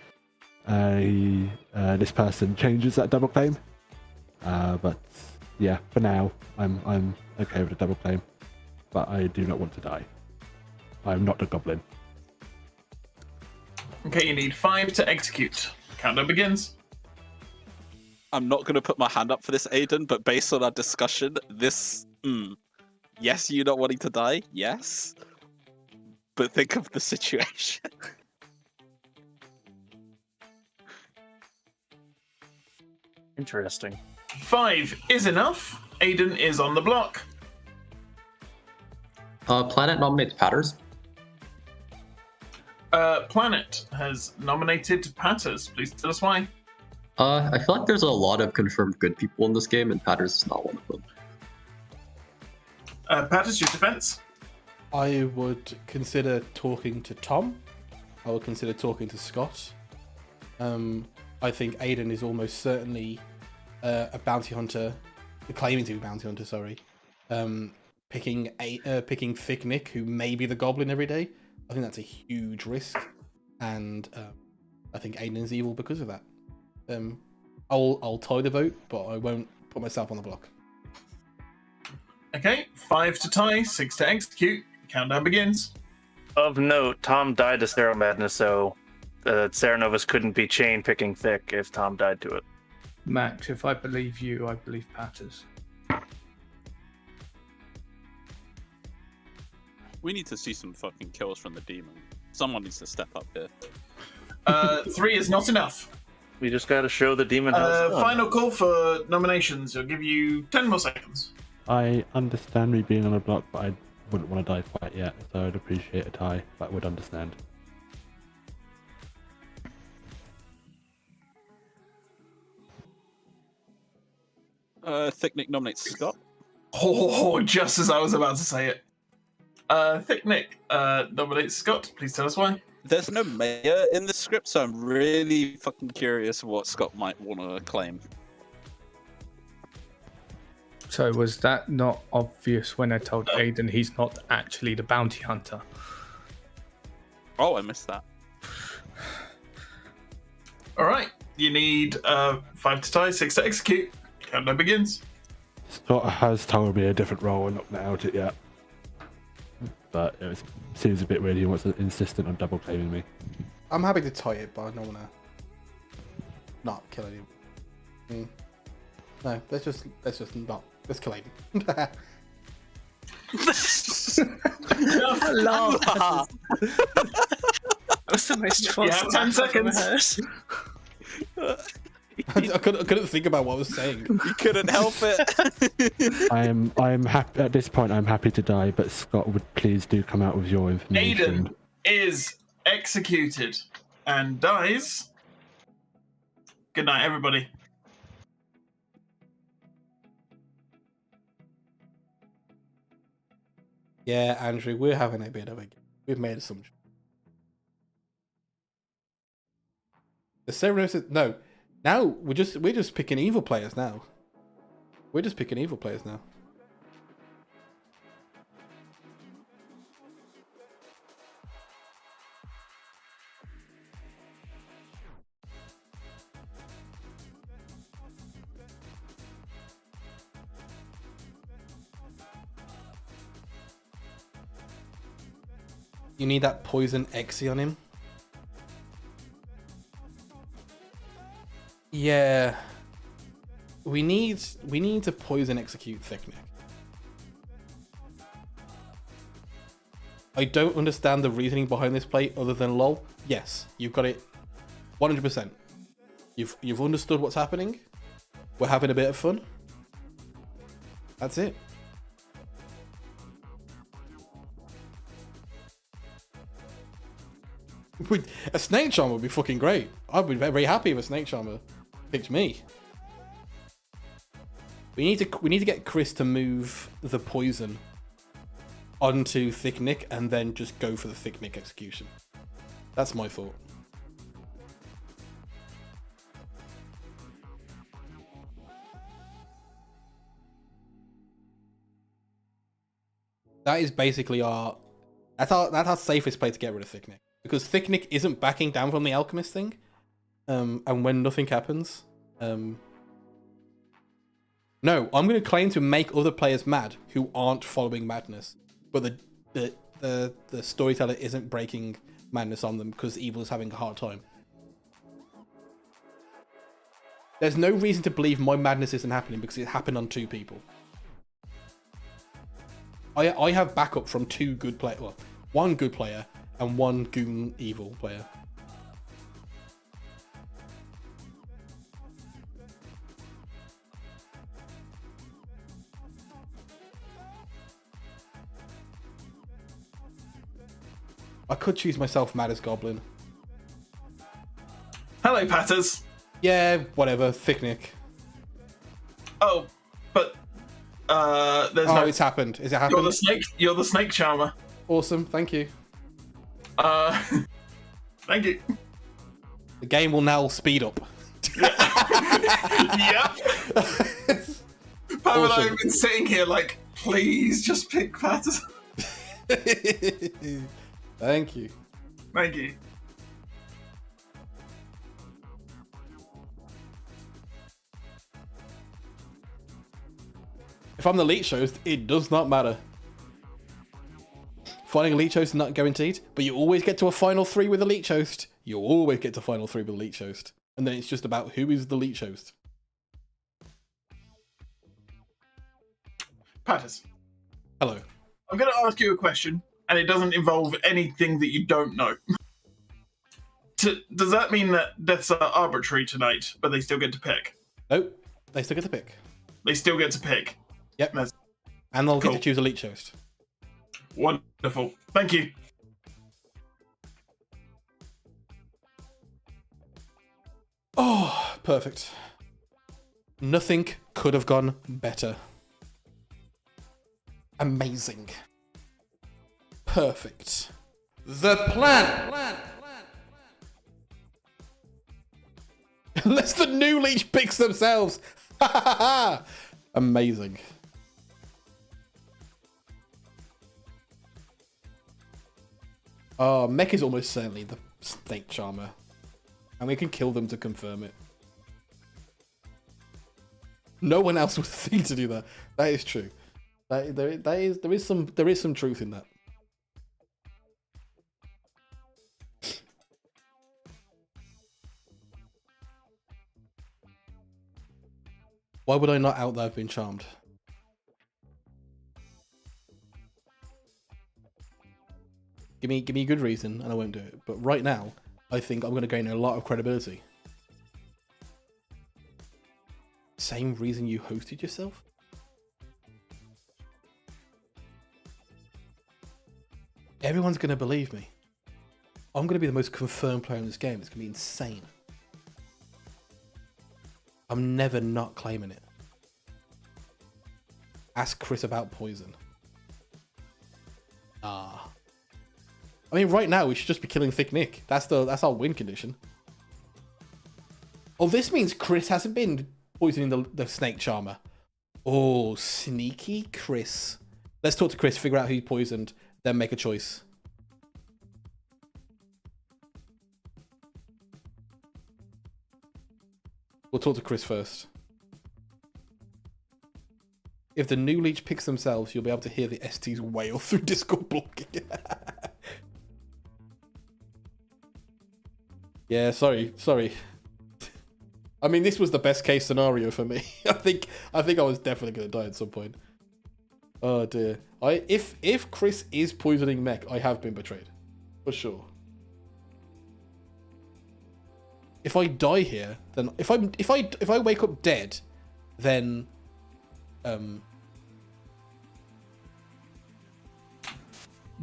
this person changes that double claim. But yeah, for now, I'm okay with a double claim. But I do not want to die. I'm not a Goblin. Okay, you need 5 to execute. Countdown begins. I'm not going to put my hand up for this, Aiden, but based on our discussion, this... yes, you not wanting to die? Yes. But think of the situation. Interesting. 5 is enough. Aiden is on the block. Planet nominates Patters. Planet has nominated Patters. Please tell us why. I feel like there's a lot of confirmed good people in this game, and Patters is not one of them. Patters, your defense. I would consider talking to Tom. I would consider talking to Scott. I think Aiden is almost certainly a bounty hunter, claiming to be a bounty hunter. Sorry, picking Thick Nick, who may be the Goblin every day. I think that's a huge risk, and I think Aiden is evil because of that. I'll tie the vote, but I won't put myself on the block. Okay, 5 to tie, 6 to execute. Countdown begins. Of note, Tom died to Sarah Madness, so Saranovus couldn't be chain picking Thick if Tom died to it. Max, if I believe you, I believe Patters. We need to see some fucking kills from the demon. Someone needs to step up here. 3 is not enough. We just got to show the demon how it's done. Final call for nominations. I'll give you 10 more seconds. I understand me being on a block, but I wouldn't want to die quite yet, so I'd appreciate a tie, but I would understand. Thick Nick nominates Scott. Oh, just as I was about to say it. Thick Nick nominates Scott. Please tell us why. There's no mayor in the script, so I'm really fucking curious what Scott might want to claim. So was that not obvious when I told Aiden he's not actually the bounty hunter? Oh, I missed that. All right. You need 5 to tie, 6 to execute. Countdown begins. Scott has told me a different role and not nailed it yet. But it seems a bit weird. He wants to insistent on double claiming me. I'm happy to tie it, but I don't want to not kill anyone. No, let's just not. Let's kill Aiden. I love that. That was the most fun You have 10 seconds. I couldn't think about what I was saying. You couldn't help it. I'm happy at this point. I'm happy to die, but Scott, would please do come out with your information. Aiden is executed and dies. Good night, everybody. Yeah, Andrew, we're having a bit of a. We've made assumptions. The Serenus is no. Now we're just picking evil players now. We're just picking evil players now. You need that poison Exy on him. Yeah. We need to poison execute Thickneck. I don't understand the reasoning behind this play other than lol. Yes, you've got it 100%. You've understood what's happening. We're having a bit of fun. That's it. A Snake Charmer would be fucking great. I'd be very happy if a Snake Charmer picked me. We need to get Chris to move the poison onto Thicknick and then just go for the Thicknick execution. That's my thought. That is basically that's our safest play to get rid of Thicknick. Because Thicknick isn't backing down from the Alchemist thing. And when nothing happens... No, I'm going to claim to make other players mad who aren't following madness. But the Storyteller isn't breaking madness on them because Evil is having a hard time. There's no reason to believe my madness isn't happening because it happened on 2 people. I have backup from 2 good players. Well, 1 good player and 1 goon evil player. I could choose myself mad as Goblin. Hello, Patters. Yeah, whatever. Thicknick. Oh, but there's oh, no. It's happened. Is it happened? You're the Snake Charmer. Awesome. Thank you. Thank you. The game will now speed up. Yep. Pam and I have been sitting here like, please just pick Patters. Thank you. Thank you. If I'm the Elite Host, it does not matter. Finding Elite Host is not guaranteed, but you always get to a final 3 with Elite Host. You always get to final 3 with Elite Host. And then it's just about who is the Elite Host. Patters. Hello. I'm going to ask you a question, and it doesn't involve anything that you don't know. Does that mean that deaths are arbitrary tonight, but they still get to pick? Nope. They still get to pick. They still get to pick. Yep. And they'll get to choose Elite Host. Wonderful. Thank you. Oh, perfect. Nothing could have gone better. Amazing. Perfect. The plan. Unless the new leech picks themselves. Amazing. Oh, Mech is almost certainly the Snake Charmer. And we can kill them to confirm it. No one else would think to do that. That is true. There is some truth in that. Why would I not out there have been charmed? Give me a good reason and I won't do it. But right now, I think I'm going to gain a lot of credibility. Same reason you hosted yourself? Everyone's going to believe me. I'm going to be the most confirmed player in this game. It's going to be insane. I'm never not claiming it. Ask Chris about poison. I mean, right now we should just be killing Thick Nick. That's our win condition. Oh, this means Chris hasn't been poisoning the snake charmer. Oh, sneaky Chris. Let's talk to Chris, figure out who he poisoned, then make a choice. We'll talk to Chris first. If the new leech picks themselves, you'll be able to hear the STs wail through Discord blocking. Yeah, sorry. I mean, this was the best case scenario for me. I think I was definitely going to die at some point. Oh dear. If Chris is poisoning Mech, I have been betrayed, for sure. If I die here, then if I wake up dead, then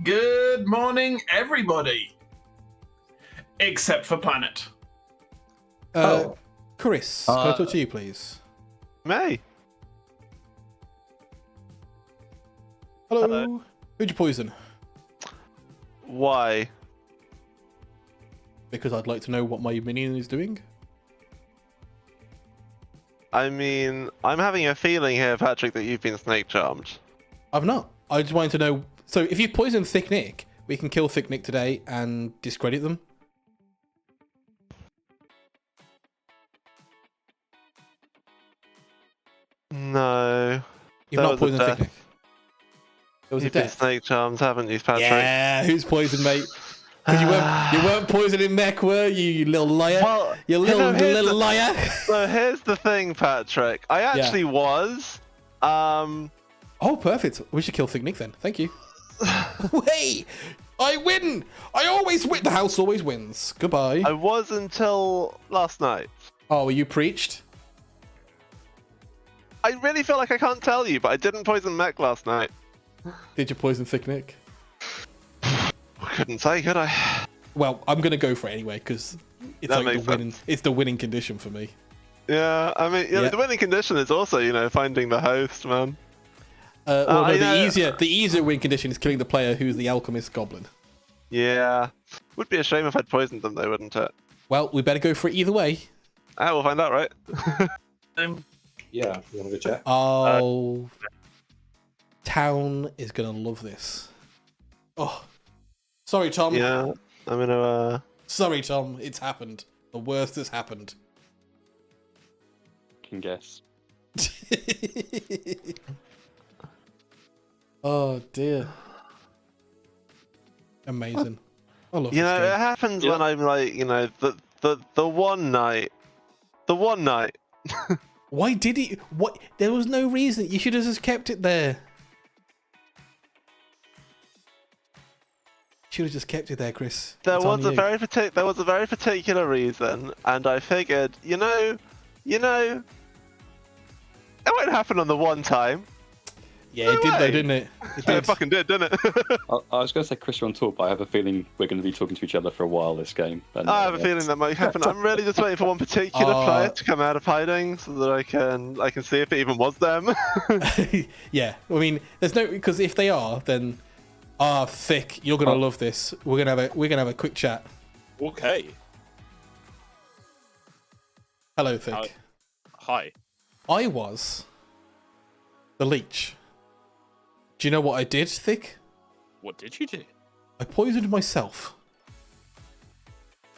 Good morning, everybody. Except for Planet. Chris, can I talk to you, please? May. Hello. Who'd you poison? Why? Because I'd like to know what my minion is doing. I mean, I'm having a feeling here, Patrick, that you've been snake charmed. I've not. I just wanted to know. So if you poison Thick Nick, we can kill Thick Nick today and discredit them. No. You've not poisoned Thick Nick. It was You've a been death. snake charmed, haven't you, Patrick? Yeah, who's poisoned, mate? Because you weren't poisoning Mech, were you? You little liar. Well, you little liar. So here's the thing, Patrick. I actually was. Oh, perfect. We should kill Thick Nick then. Thank you. Hey, I win. I always win. The house always wins. Goodbye. I was until last night. Oh, were you preached? I really feel like I can't tell you, but I didn't poison Mech last night. Did you poison Thick Nick? Couldn't say, could I? Well, I'm gonna go for it anyway because it's it's the winning condition for me. Yeah, I mean, the winning condition is also, finding the host, man. The easier win condition is killing the player who's the alchemist goblin. Yeah, would be a shame if I'd poisoned them, though, wouldn't it? Well, we better go for it either way. We'll find out, right? Yeah, you want to go chat? Oh, town is gonna love this. Oh, sorry, Tom. Yeah, I'm gonna. Sorry, Tom. It's happened. The worst has happened. Can guess. Oh dear. Amazing. I love it happens when I'm like, the one night. The one night. Why did he? What? There was no reason. You should have just kept it there. Should have just kept it there, Chris. There was a very particular reason, and I figured, it won't happen on the one time. Yeah, it did though, didn't it? It fucking did, didn't it? I was going to say Chris, you're on tour, but I have a feeling we're going to be talking to each other for a while this game. And, I have a feeling that might happen. I'm really just waiting for one particular player to come out of hiding so that I can see if it even was them. Yeah, I mean, there's no because if they are, then Thick, you're gonna love this. We're gonna have a quick chat. Okay. Hello, Thick. Hi. I was the leech. Do you know what I did, Thick? What did you do? I poisoned myself.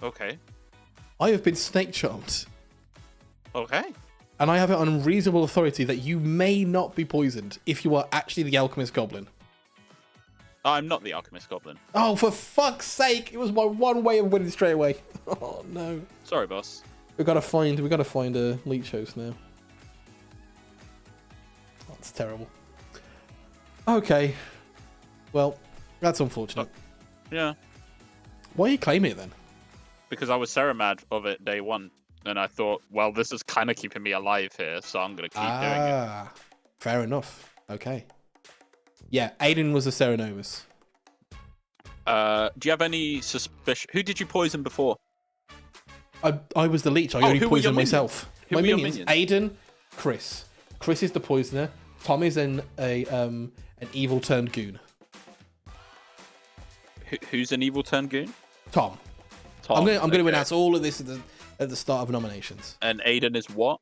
Okay. I have been snake charmed. Okay. And I have it on reasonable authority that you may not be poisoned if you are actually the alchemist goblin. I'm not the alchemist goblin. Oh, for fuck's sake! It was my one way of winning straight away. Oh no. Sorry, boss. We gotta find a leech host now. That's terrible. Okay. Well, that's unfortunate. Yeah. Why are you claiming it then? Because I was Ceramad of it day one. And I thought, well, this is kind of keeping me alive here, so I'm going to keep doing it. Fair enough. Okay. Yeah, Aiden was a Cerenovus. Do you have any suspicion? Who did you poison before? I was the leech. I Oh, only who were your poisoned myself. Who My were your minions, minions? Aiden, Chris. Chris is the poisoner. Tom is an evil turned goon. Who's an evil turn goon? Tom. I'm going to announce all of this at the start of nominations. And Aiden is what?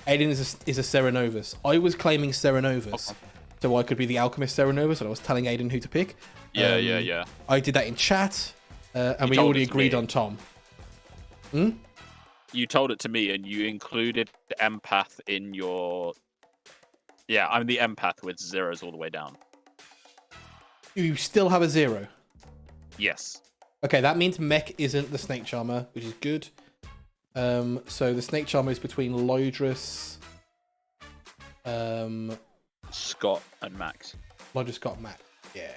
Aiden is a Cerenovus. I was claiming Cerenovus, so I could be the Alchemist Cerenovus, and I was telling Aiden who to pick. Yeah. I did that in chat, and You we told already it to agreed me. on Tom. You told it to me, and you included the empath in your. Yeah, I'm the empath with zeros all the way down. You still have a 0. Yes. Okay, that means Mech isn't the Snake Charmer, which is good. So the Snake Charmer is between Lydrus, Scott and Max. Lydrus, Scott, and Max. Yeah.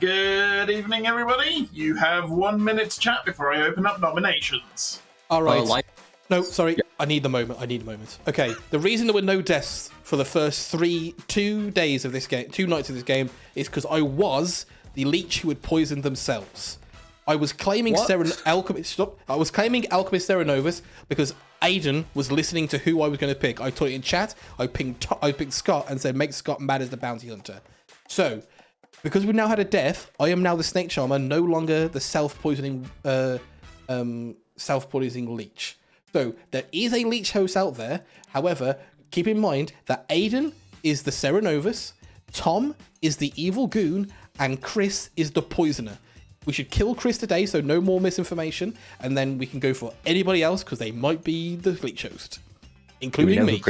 Good evening, everybody. You have 1 minute to chat before I open up nominations. All right. No, sorry. I need the moment. Okay. The reason there were no deaths for the first 2 days of this game, 2 nights of this game, is because I was the leech who had poisoned themselves. I was claiming Alchemist Cerenovus because Aiden was listening to who I was going to pick. I taught it in chat. I picked Scott and said, make Scott mad as the bounty hunter. So, because we now had a death, I am now the Snake Charmer, no longer the self-poisoning leech. So, there is a leech host out there. However, keep in mind that Aiden is the Cerenovus, Tom is the evil goon, and Chris is the poisoner. We should kill Chris today, so no more misinformation, and then we can go for anybody else because they might be the leech host, including me.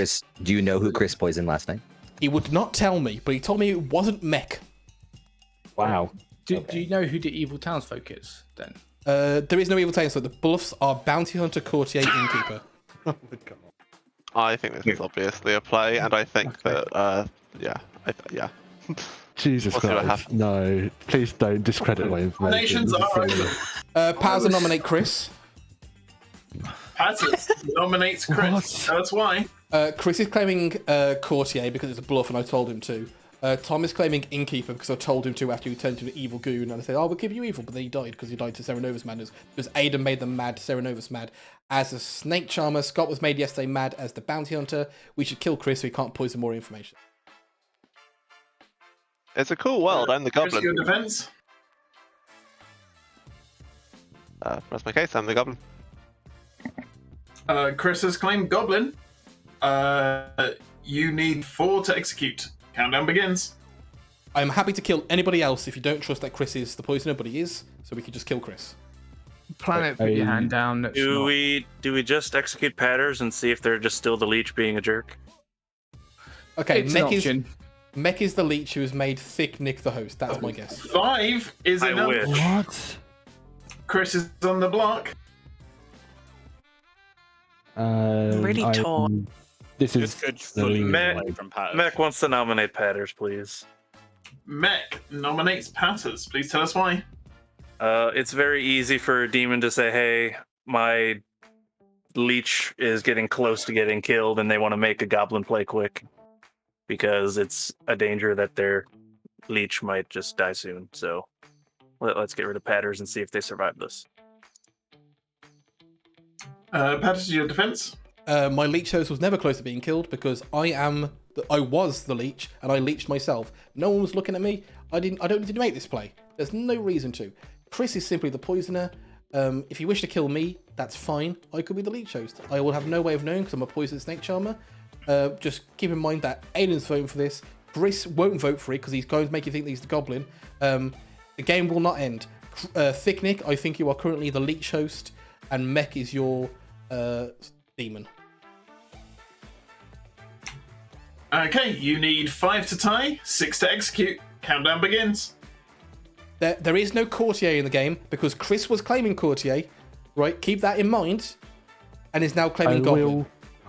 Do you know who Chris poisoned last night? He would not tell me, but he told me it wasn't Mech. Wow. Do you know who the evil townsfolk is then? There is no evil townsfolk. The bluffs are bounty hunter, courtier, innkeeper. I think this is obviously a play, and I think that, yeah. Jesus We'll see what Christ. happens. No, please don't discredit my information. Nominations are over. Paz will nominate Chris. Pattis nominates Chris. That's why. Chris is claiming courtier because it's a bluff, and I told him to. Tom is claiming innkeeper because I told him to after he turned into an evil goon, and I said, "Oh, we'll give you evil," but then he died because he died to Cerenovus madness because Aiden made them mad, Cerenovus mad. As a snake charmer, Scott was made yesterday mad as the bounty hunter. We should kill Chris so he can't poison more information. It's a cool world. I'm the Chris, goblin. your defense. That's my case. I'm the goblin. Chris has claimed goblin. You need 4 to execute. Countdown begins. I'm happy to kill anybody else if you don't trust that Chris is the poisoner, but he is, so we can just kill Chris. Planet, put your hand down. Do we just execute Patters and see if they're just still the leech being a jerk? Okay, It's an option. Mech is the leech who has made Thick Nick the host. That's my guess. 5 is I enough. wish. What? Chris is on the block. Really torn. This This is could fully Mech- get away from Patters. Mech wants to nominate Patters, please. Mech nominates Patters. Please tell us why. It's very easy for a demon to say, hey, my leech is getting close to getting killed and they want to make a goblin play quick because it's a danger that their leech might just die soon. So let's get rid of Patters and see if they survive this. Patters, your defense. My leech host was never close to being killed because I was the leech and I leeched myself. No one was looking at me. I don't need to make this play. There's no reason to. Chris is simply the poisoner. If you wish to kill me, that's fine. I could be the leech host. I will have no way of knowing because I'm a poison snake charmer. Just keep in mind that Aiden's voting for this. Chris won't vote for it because he's going to make you think that he's the goblin. The game will not end. Thick Nick, I think you are currently the leech host, and Mech is your demon. Okay, you need 5 to tie, 6 to execute. Countdown begins. There is no courtier in the game because Chris was claiming courtier, right? Keep that in mind, and is now claiming goblin.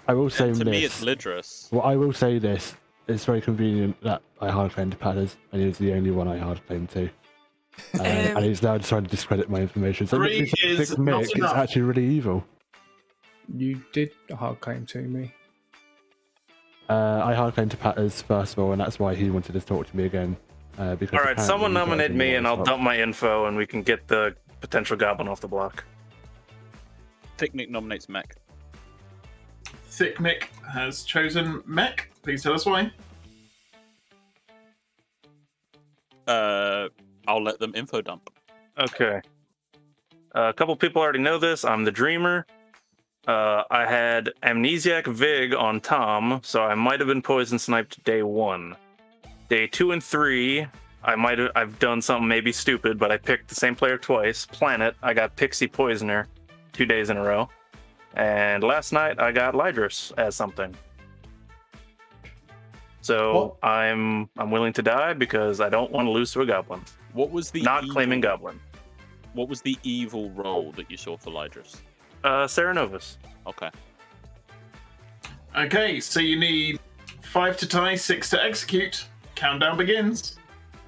I will say To this. me, it's Lydrus. Well, I will say this. It's very convenient that I hard claimed Patters, and he's the only one I hard claimed to. And he's now trying to discredit my information. So 3 literally, is Thick not Mick is enough. actually really evil. You did hard claim to me. I hard claimed to Patters first of all, and that's why he wanted to talk to me again. Because All right, apparently someone you guys nominate are me, and I'll up. dump my info, and we can get the potential goblin off the block. Thick Nick nominates Mech. Thick Nick has chosen Mech. Please tell us why. I'll let them info dump. Okay. A couple people already know this. I'm the Dreamer. I had Amnesiac Vig on Tom, so I might have been poison sniped day 1. Day 2 and 3, I've done something maybe stupid, but I picked the same player twice. Planet, I got Pixie Poisoner 2 days in a row. And last night I got Lydrus as something. So I'm willing to die because I don't want to lose to a goblin. What was the not claiming goblin? What was the evil role that you saw for Lydrus? Serenovus. Okay. Okay, so you need 5 to tie, 6 to execute. Countdown begins.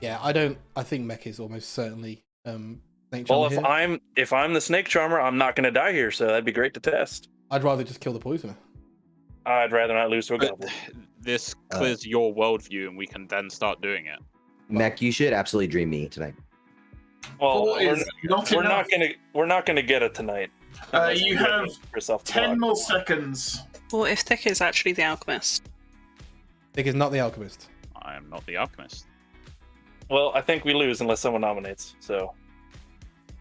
Yeah, I think Mech is almost certainly Snake Well, Charmer if I'm the Snake Charmer, I'm not going to die here, so that'd be great to test. I'd rather just kill the poisoner. I'd rather not lose to a goblin. This clears your worldview, and we can then start doing it. Mech, you should absolutely dream me tonight. Well, we're not gonna get it tonight. You have 10 more seconds. Well, if Thick is actually the alchemist. Thick is not the alchemist. I am not the alchemist. Well, I think we lose unless someone nominates. So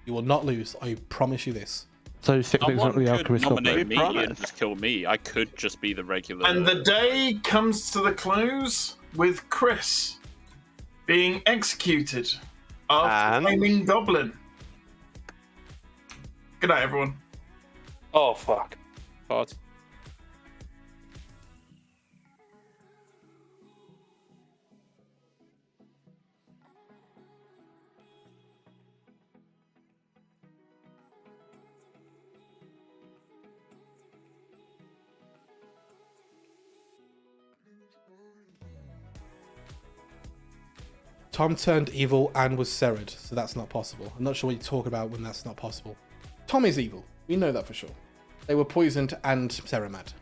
you will not lose. I promise you this. So Thick Nick's not the alchemist. Nominate me and just kill me. I could just be the regular. And the day comes to the close with Chris being executed after claiming Goblin. Good night, everyone. Oh, fuck. Part. Tom turned evil and was Serid, so that's not possible. I'm not sure what you talk about when that's not possible. Tom is evil. We know that for sure. They were poisoned and Ceramad.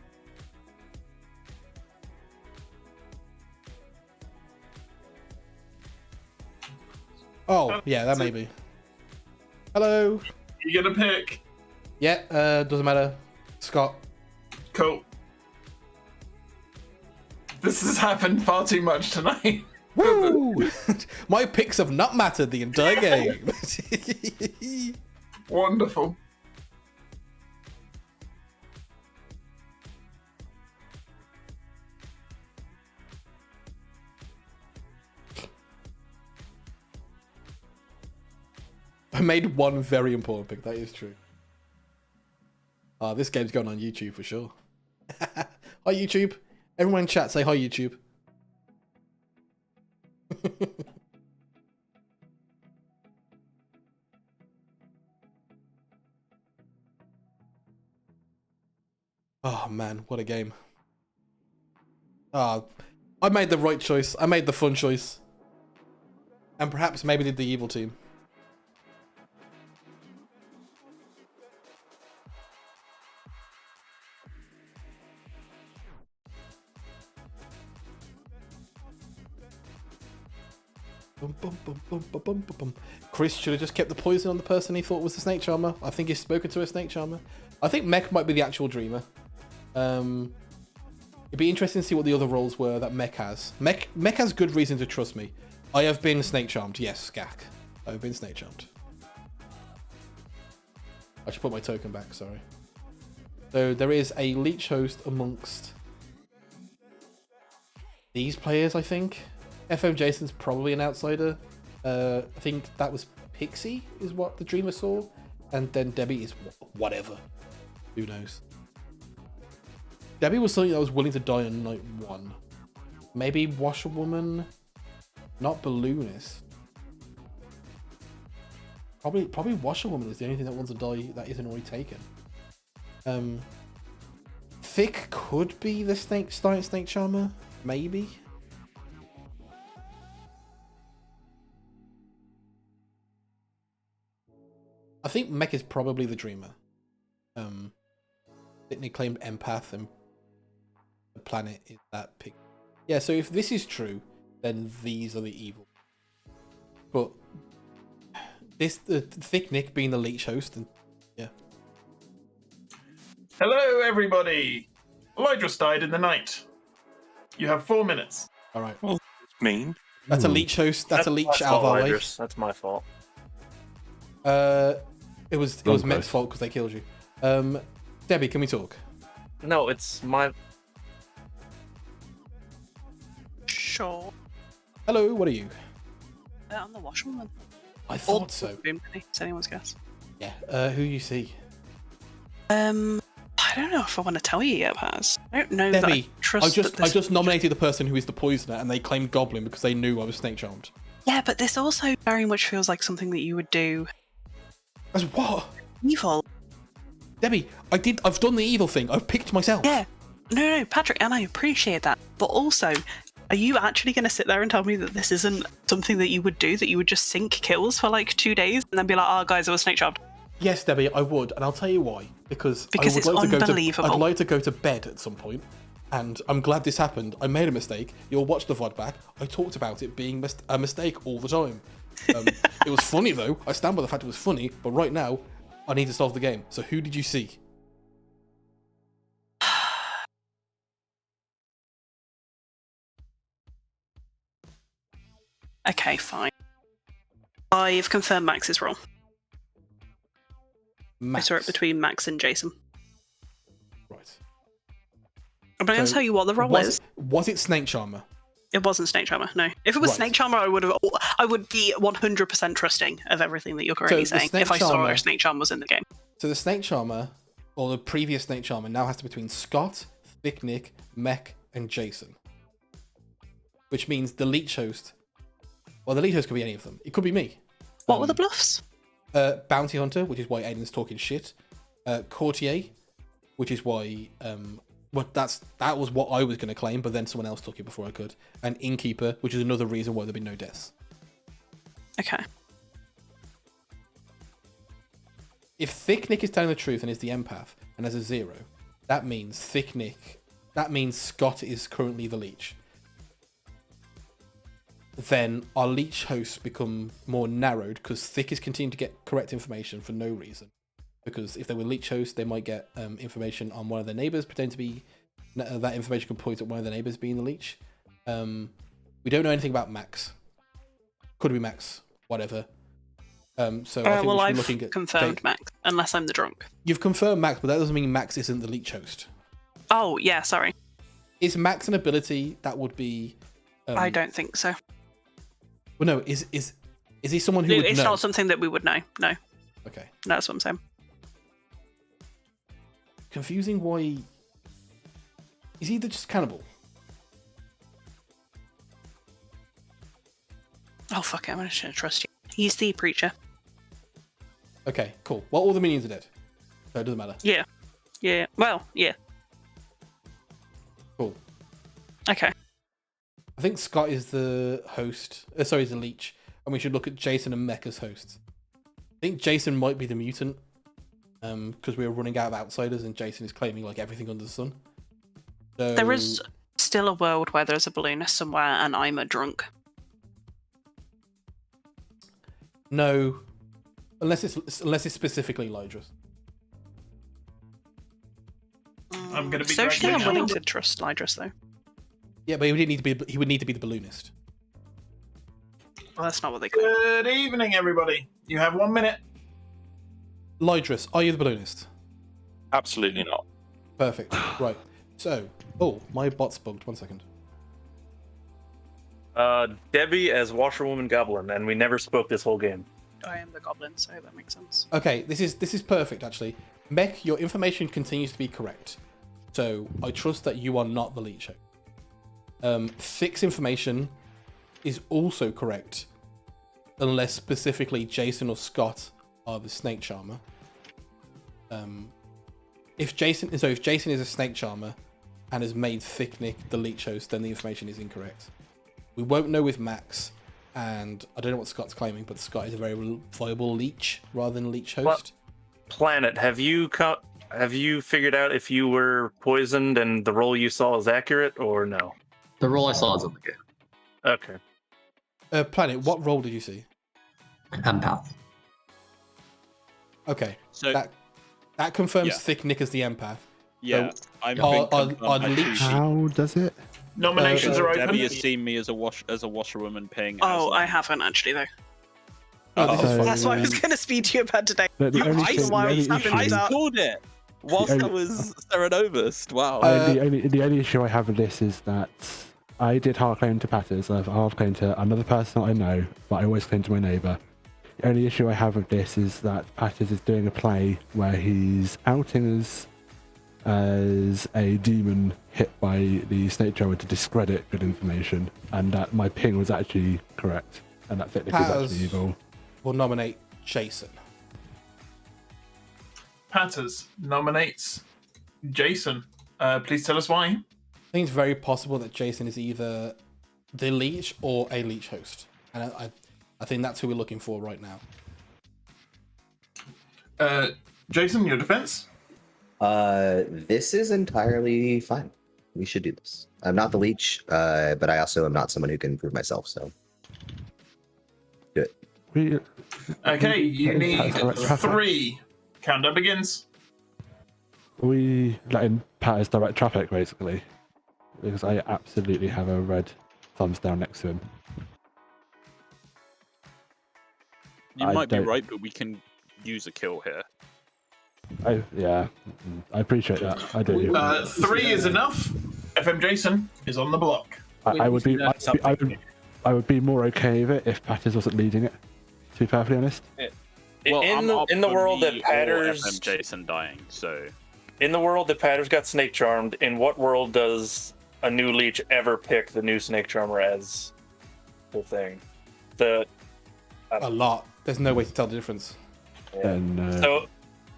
Oh, yeah, that may be. Hello. You gonna pick? Yeah, doesn't matter. Scott. Cool. This has happened far too much tonight. Woo! My picks have not mattered the entire game. Wonderful. I made one very important pick, that is true. This game's going on YouTube for sure. Hi YouTube. Everyone in chat say hi YouTube. Oh man, what a game. I made the right choice. I made the fun choice. And perhaps maybe did the evil team. Chris should have just kept the poison on the person he thought was the Snake Charmer. I think he's spoken to a Snake Charmer. I think Mech might be the actual Dreamer. It'd be interesting to see what the other roles were that Mech has. Mech has good reason to trust me. I have been Snake Charmed. Yes, Skak. I've been Snake Charmed. I should put my token back, sorry. So there is a Leech host amongst these players, I think. FM Jason's probably an outsider. I think that was Pixie is what the Dreamer saw. And then Debbie is whatever. Who knows? Debbie was something that was willing to die on night 1. Maybe Washerwoman, not Balloonist. Probably Washerwoman is the only thing that wants to die that isn't already taken. Thick could be the Snake Charmer, maybe. I think Mech is probably the Dreamer. Thicknick claimed empath, and the planet is that pig. Yeah, so if this is true, then these are the evil. But the Thicknick being the leech host, and yeah. Hello, everybody. Lydrus died in the night. You have 4 minutes. All right. Well, mean. That's a leech host. That's a leech out of our way. That's my fault. It was Met's fault because they killed you. Debbie, can we talk? No, it's my. Sure. Hello, what are you? I'm the washerwoman. I thought so. It's anyone's guess. Yeah. Who you see? I don't know if I want to tell you yet, Paz. I don't know Debbie, that I trust I just nominated the person who is the poisoner, and they claimed Goblin because they knew I was snake charmed. Yeah, but this also very much feels like something that you would do. As what? Evil. Debbie, I've done the evil thing. I've picked myself. Yeah. No, Patrick, and I appreciate that. But also, are you actually going to sit there and tell me that this isn't something that you would do, that you would just sink kills for like 2 days and then be like, oh, guys, I was snake charmed? Yes, Debbie, I would, and I'll tell you why. Because it's unbelievable. I'd like to go to bed at some point, and I'm glad this happened. I made a mistake. You'll watch the VOD back. I talked about it being a mistake all the time. It was funny, though. I stand by the fact it was funny, but right now, I need to solve the game. So who did you see? Okay, fine. I've confirmed Max is wrong. Max. I saw it between Max and Jason. Right. I'm going to tell you what the role is. Was it Snake Charmer? It wasn't Snake Charmer, no. If it was Snake Charmer, I would be 100% trusting of everything that you're currently saying if I saw a Snake Charmer was in the game. So the Snake Charmer, or the previous Snake Charmer, now has to be between Scott, Thicknick, Mech, and Jason. Which means the leech host. Well, the leech host could be any of them. It could be me. What were the bluffs? Bounty Hunter, which is why Aiden's talking shit. Courtier, which is why that was what I was going to claim, but then someone else took it before I could. And Innkeeper, which is another reason why there've been no deaths. Okay. If Thicknick is telling the truth and is the empath and has a 0, that means Scott is currently the leech. Then our leech hosts become more narrowed because Thick is continuing to get correct information for no reason. Because if they were leech hosts, they might get information on one of their neighbors, pretend to be that information can point at one of their neighbors being the leech. We don't know anything about Max. Could be Max, whatever. So I think we should be looking at confirmed Max, unless I'm the drunk. You've confirmed Max, but that doesn't mean Max isn't the leech host. Oh yeah, sorry. Is Max an ability that would be? I don't think so. Well, no. Is he someone who would know? It's not something that we would know. No. Okay. That's what I'm saying. Confusing. Why? Is he just cannibal? Oh fuck it! I'm just gonna trust you. He's the preacher. Okay, cool. Well, all the minions are dead, so it doesn't matter. Yeah. Yeah. Well, yeah. Cool. Okay. I think Scott is the host. Sorry, he's the leech, and we should look at Jason and Mech as hosts. I think Jason might be the mutant, because we were running out of outsiders, and Jason is claiming like everything under the sun. So... There is still a world where there's a balloonist somewhere, and I'm a drunk. No, unless it's specifically Lydrus. I'm going to be socially, I'm willing to trust Lydrus though. Yeah, but he would need to be the balloonist. Well, that's not what they call. Good evening, everybody. You have 1 minute. Lydrus, are you the balloonist? Absolutely not. Perfect. Right. So, my bot's bugged. 1 second. Debbie as Washerwoman Goblin, and we never spoke this whole game. I am the goblin, so that makes sense. Okay, this is perfect actually. Mech, your information continues to be correct, so I trust that you are not the leech host. Thick's information is also correct, unless specifically Jason or Scott are the snake charmer. If Jason is a snake charmer and has made Thicknick the leech host, then the information is incorrect. We won't know with Max, and I don't know what Scott's claiming, but Scott is a very viable leech rather than leech host. Planet, have you Have you figured out if you were poisoned and the roll you saw is accurate or no? The roll I saw is in the game. Okay. Planet, what role did you see? Empath. Okay. So that confirms Yeah. Thick Nick as the empath. yeah, So, I'm are confirmed by leech- Sushi. How does it? Nominations are open. Debbie has seen me as a washerwoman paying. Oh, as I haven't actually though. Oh, this is So, fine. That's why I was going to speed to you about today. The only I thing- why the I was only having issue- it I up. scored it whilst only- I was Serenovist. Wow. the only issue I have with this is that I did hard claim to Patters. I've hard claimed to another person that I know, but I always claim to my neighbour. The only issue I have with this is that Patters is doing a play where he's outing as a demon hit by the snake charmer to discredit good information, and that my ping was actually correct, and that Thick Nick is Patters actually evil. will nominate Jason. Patters nominates Jason. Please tell us why. I think it's very possible that Jason is either the leech or a leech host, and I think that's who we're looking for right now. Jason, your defense? This is entirely fine. We should do this. I'm not the leech, but I also am not someone who can prove myself, so do it. Okay, you need Traffic. 3. Countdown begins. We letting Patters direct traffic, basically, because I absolutely have a red thumbs down next to him. You I might be don't- right, but we can use a kill here. I appreciate that. I do. 3 is enough. FM Jason is on the block. I would be more okay with it if Patters wasn't leading it. To be perfectly honest. Well, in the world that Patters FM Jason dying, so in the world that Patters got snake charmed, in what world does a new leech ever pick the new snake charmer as the thing? A lot. There's no way to tell the difference. Yeah. And So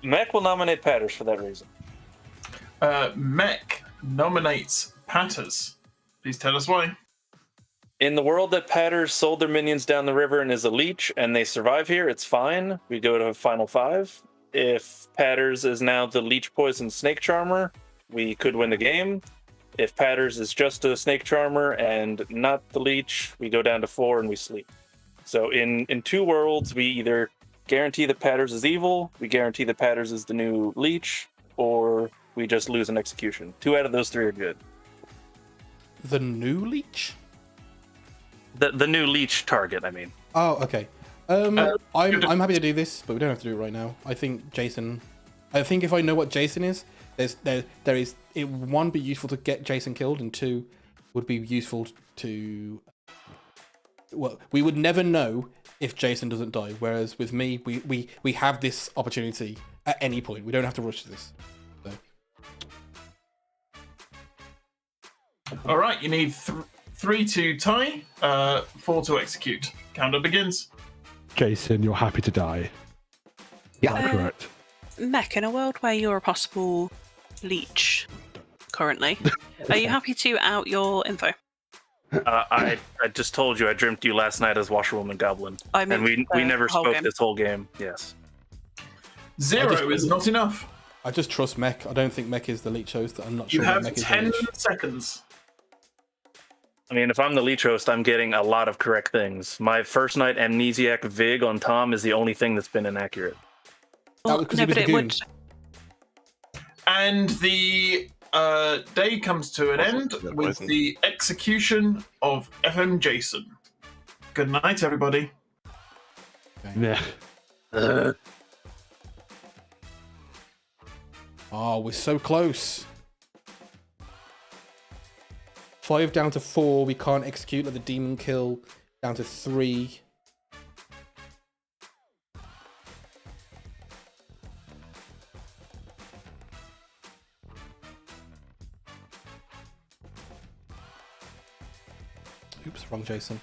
Mech will nominate Patters for that reason. Mech nominates Patters. Please tell us why. In the world that Patters sold their minions down the river and is a leech and they survive here, it's fine. We go to final 5. If Patters is now the leech poison snake charmer, we could win the game. If Patters is just a snake charmer and not the leech, we go down to 4 and we sleep. So in 2 worlds, we either guarantee that Patters is evil, we guarantee that Patters is the new leech, or we just lose an execution. 2 out of those 3 are good. The new leech? The new leech target, I mean. Oh, okay. I'm happy to do this, but we don't have to do it right now. I think if I know what Jason is, it one, be useful to get Jason killed, and 2 would be useful to. Well, we would never know if Jason doesn't die. Whereas with me, we have this opportunity at any point. We don't have to rush this. So. All right, you need 3 to tie, 4 to execute. Countdown begins. Jason, you're happy to die. Yeah. Is that correct? Mech, in a world where you're a possible leech currently, are you happy to out your info? I just told you I dreamt you last night as Washerwoman Goblin. I mean, and we never whole spoke game. this whole game. Yes. 0 is not enough. I just trust Mech. I don't think Mech is the leech host. I'm not You sure that have Mech is the 10 leech. seconds. I mean, if I'm the leech host, I'm getting a lot of correct things. My first night amnesiac Vig on Tom is the only thing that's been inaccurate. Well, was 'cause no, he was but a it goon. would. And the day comes to an end with the execution of FM Jason. Good night, everybody. Yeah. Oh, we're so close. 5 down to 4. We can't execute. Let the demon kill. Down to 3. Oops, wrong Jason.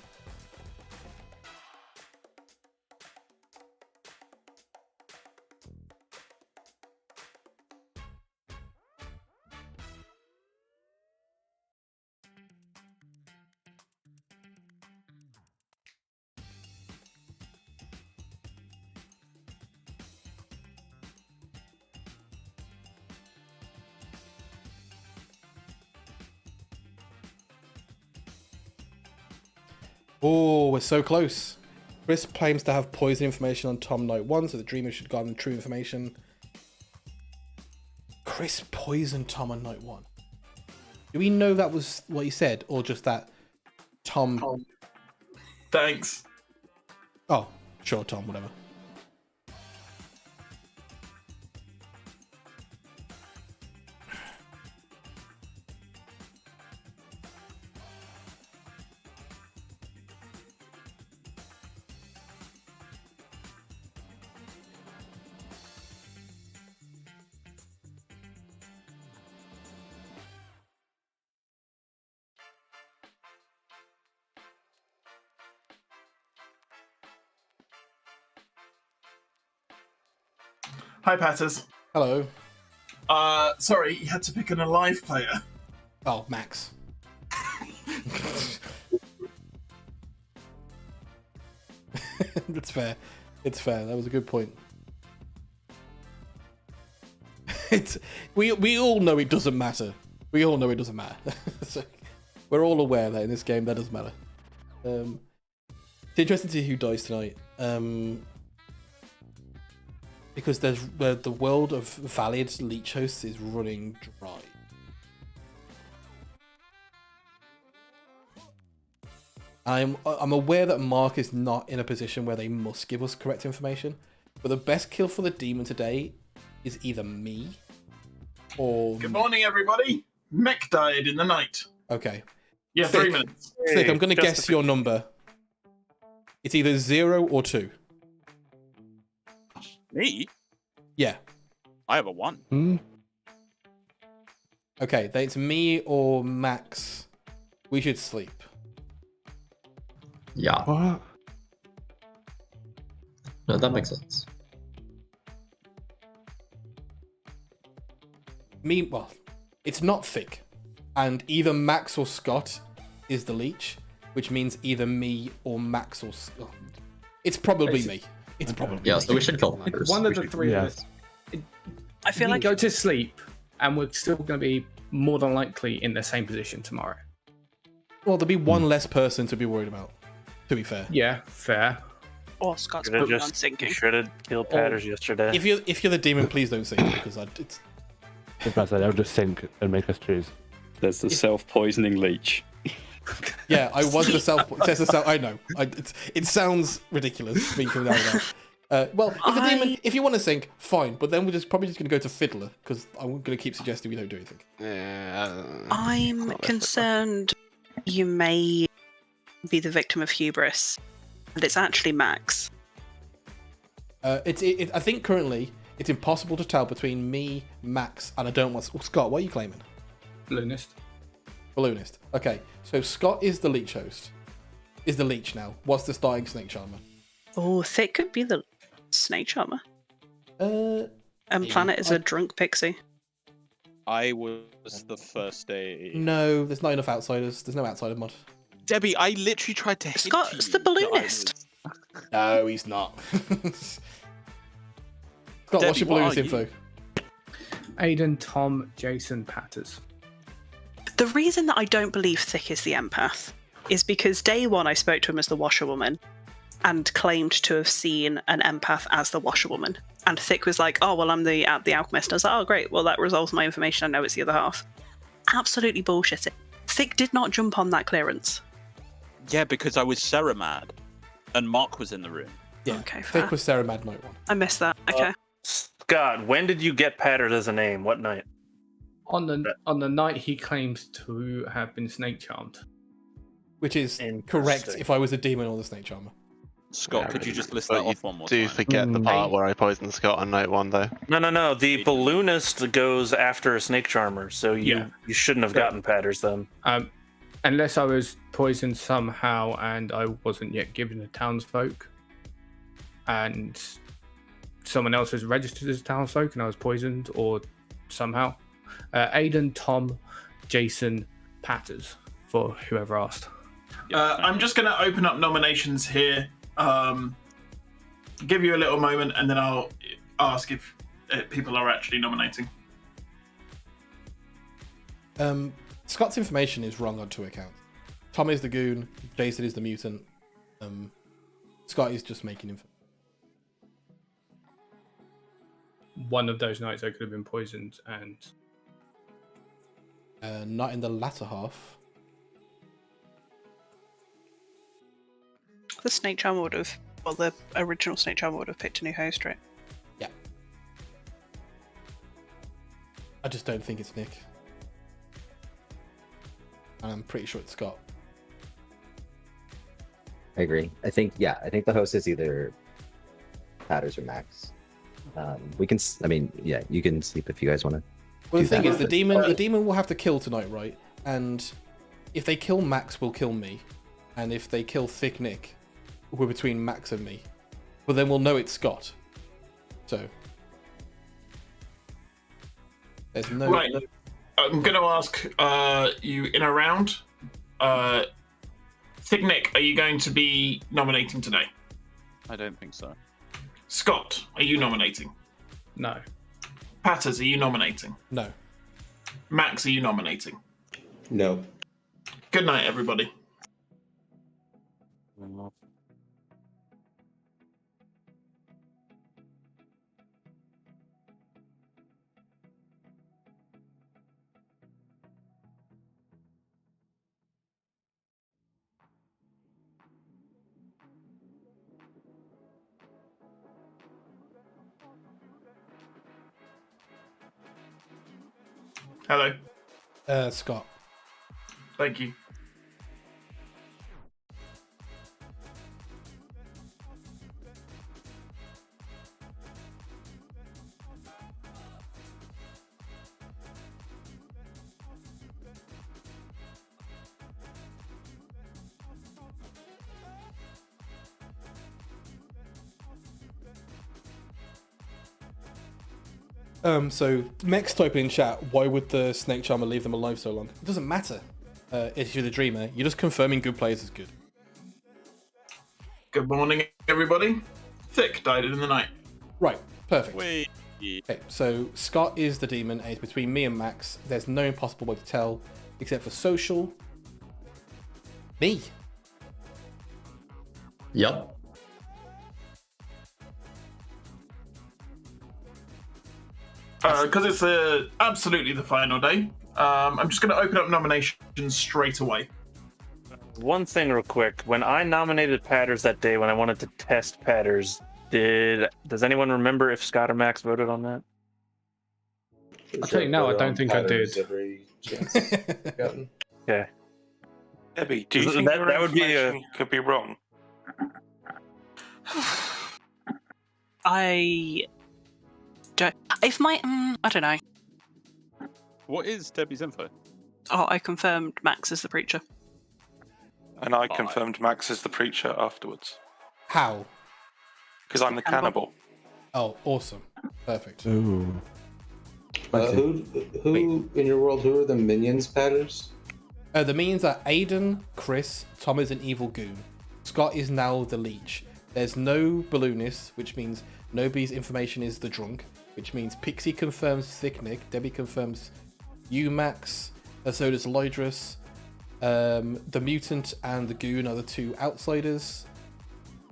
Oh, we're so close. Chris claims to have poison information on Tom Night 1, so the dreamer should guard him true information. Chris poisoned Tom on Night 1. Do we know that was what he said, or just that Tom... Thanks. Oh, sure, Tom, whatever. Hi, Patters. Hello. Sorry, you had to pick an alive player. Oh, Max. That's fair. It's fair. That was a good point. We all know it doesn't matter. We all know it doesn't matter. So, we're all aware that in this game that doesn't matter. It's interesting to see who dies tonight. Because there's the world of valid leech hosts is running dry. I'm aware that Mark is not in a position where they must give us correct information, but the best kill for the demon today is either me or... Good morning, everybody. Mech died in the night. Okay. Yeah, Thick, 3 minutes. Thick, I'm going to guess your number. It's either 0 or 2. Me? Yeah. I have a 1. Okay, it's me or Max. We should sleep. Yeah. What? No, that makes sense. Well, it's not Thick. And either Max or Scott is the leech, which means either me or Max or Scott. It's probably me. It's probably Yeah, me. so we should kill Patters. One of the three of us. I feel like go to sleep, and we're still going to be more than likely in the same position tomorrow. Well, there'll be one less person to be worried about, to be fair. Yeah, fair. Or Scott's Should have probably on just sinking. should have killed Patters yesterday. If you're the demon, please don't sing because it's. If I said, I'll just sink and make us choose. There's the self-poisoning leech. Yeah, I was the self. It says the self. I know. It sounds ridiculous me coming out of that. Well, if the demon, if you want to sink, fine. But then we're probably just going to go to Fiddler because I'm going to keep suggesting we don't do anything. Yeah. I'm concerned you may be the victim of hubris, and it's actually Max. I think currently it's impossible to tell between me, Max, and I don't want. Scott, what are you claiming? Balloonist. Balloonist. Okay, so Scott is the leech host. Is the leech now? What's the starting snake charmer? Oh, Thick could be the snake charmer. And Planet is a drunk pixie. I was the first day. No, there's not enough outsiders. There's no outsider mod. Debbie, I literally tried to hit Scott's you the balloonist. No, he's not. Scott, Debbie, what's your what balloonist are info? Aiden, Tom, Jason, Patters. The reason that I don't believe Thick is the empath is because day one I spoke to him as the washerwoman and claimed to have seen an empath as the washerwoman. And Thick was like, oh, well, I'm the alchemist. And I was like, oh, great. Well, that resolves my information. I know it's the other half. Absolutely bullshit. Thick did not jump on that clearance. Yeah, because I was Sarah mad, and Mark was in the room. Yeah, okay, fair. Thick was Sarah Mad Night 1. I missed that. Okay. Scott, when did you get Patters as a name? What night? On the night he claims to have been snake charmed. Which is correct if I was a demon or the snake charmer. Scott, could you just list But that off one more do time? forget the part where I poisoned Scott on night 1, though. No. The balloonist goes after a snake charmer, so you shouldn't have gotten Patters then. Unless I was poisoned somehow and I wasn't yet given to townsfolk, and someone else was registered as townsfolk and I was poisoned, or somehow. Aiden, Tom, Jason, Patters, for whoever asked. I'm just going to open up nominations here. Give you a little moment, and then I'll ask if people are actually nominating. Scott's information is wrong on 2 accounts. Tom is the goon. Jason is the mutant. Scott is just making info. One of those nights I could have been poisoned, and not in the latter half. The Snake Charmer would have, well, the original Snake Charmer would have picked a new host, right? Yeah. I just don't think it's Nick. And I'm pretty sure it's Scott. I agree. I think the host is either Patters or Max. We can. I mean, yeah, you can sleep if you guys want to. Well, the thing is, the demon will have to kill tonight, right? And if they kill Max, we'll kill me. And if they kill Thick Nick, we're between Max and me. But then we'll know it's Scott. So there's no. Right. I'm going to ask you in a round. Thick Nick, are you going to be nominating today? I don't think so. Scott, are you nominating? no. Patters, are you nominating? No. Max, are you nominating? No. Good night, everybody. Hello. Scott. Thank you. So Mex typing in chat, why would the Snake Charmer leave them alive so long? It doesn't matter. If you're the dreamer, you're just confirming good players is good. Good morning, everybody. Thick died in the night. Right, perfect. Wait. Okay, so Scott is the demon, and it's between me and Max. There's no impossible way to tell, except for social. Me. Yep. Because it's absolutely the final day, I'm just going to open up nominations straight away. One thing real quick. When I nominated Patters that day when I wanted to test Patters, does anyone remember if Scott or Max voted on that? I'll tell you now, I don't think I did. Every chance gotten. Okay. Debbie, do you think that would be could be wrong? I don't. If my, I don't know. What is Debbie's info? Oh, I confirmed Max as the preacher. And I confirmed Max as the preacher afterwards. How? Because I'm the cannibal. Oh, awesome. Perfect. Ooh. Who in your world, who are the minions, Patters? The minions are Aiden, Chris, Tom is an evil goon. Scott is now the leech. There's no balloonist, which means nobody's information is the drunk, which means Pixie confirms Thick Nick, Debbie confirms you, Max, so does Lydrus. The mutant and the goon are the two outsiders.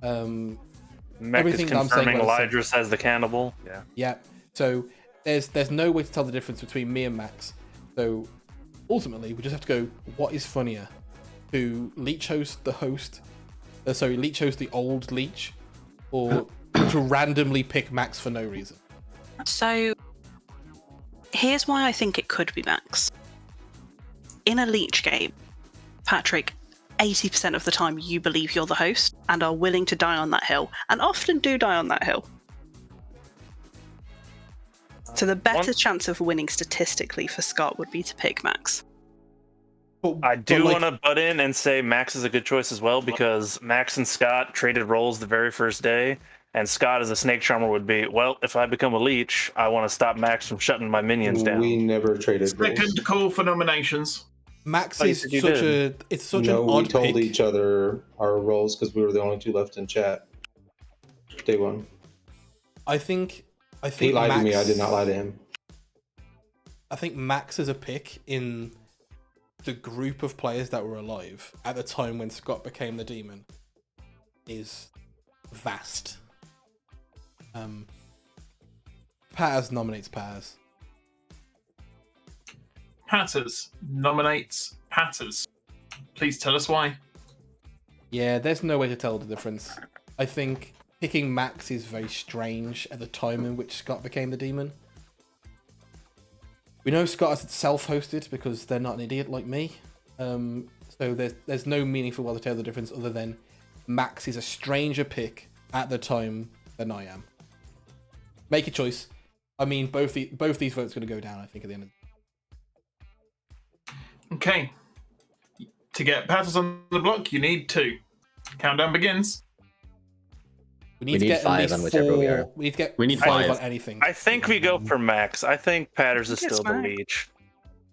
Mech is confirming Lydrus as the cannibal. Yeah. Yeah. So there's no way to tell the difference between me and Max. So ultimately, we just have to go, what is funnier? To leech host the host, leech host the old leech, or to randomly pick Max for no reason? So here's why I think it could be Max. In a leech game, Patrick, 80% of the time you believe you're the host and are willing to die on that hill, and often do die on that hill. So the better chance of winning statistically for Scott would be to pick Max. I do want to butt in and say Max is a good choice as well, because Max and Scott traded roles the very first day, and Scott as a Snake Charmer would be, well, if I become a leech, I want to stop Max from shutting my minions down. We never traded roles. Second call for nominations. Max is such an odd we told pick. each other our roles because we were the only two left in chat. Day one. I think he lied to me. I did not lie to him. I think Max is a pick in the group of players that were alive at the time when Scott became the demon is vast. Patters nominates Patters. Patters nominates Patters. Please tell us why. Yeah, there's no way to tell the difference. I think picking Max is very strange at the time in which Scott became the demon. We know Scott is self-hosted because they're not an idiot like me. So there's no meaningful way to tell the difference other than Max is a stranger pick at the time than I am. Make a choice. I mean, both these votes are going to go down, I think, at the end of Okay. To get Patters on the block, you need 2. Countdown begins. We need to get 5 on whichever we are. We need to get We need 5 5. on anything. I think we go for Max. I think Patters is think it's still the Max. leech.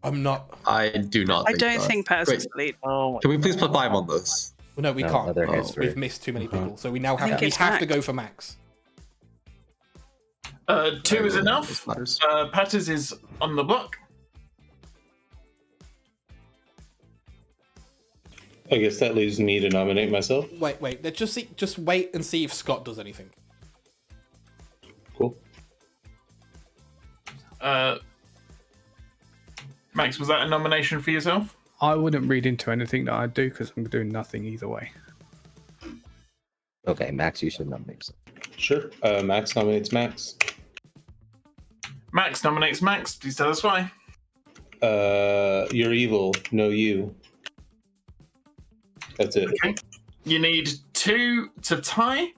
I'm not. I do not. I think don't that. think Patters Wait, is the lead. Oh, Can we please put 5 on this? Well, no, we No, can't. other hands We've through. missed too many people, so we now I have think we it's have to Max. go for Max. 2 is enough. This matters. Patters is on the block. I guess that leaves me to nominate myself. Wait. Let's just wait and see if Scott does anything. Cool. Max, was that a nomination for yourself? I wouldn't read into anything that I do because I'm doing nothing either way. Okay, Max, you should nominate yourself. Sure. Max nominates Max. Max nominates Max. Please tell us why. You're evil. No, you. That's it. Okay. You need 2 to tie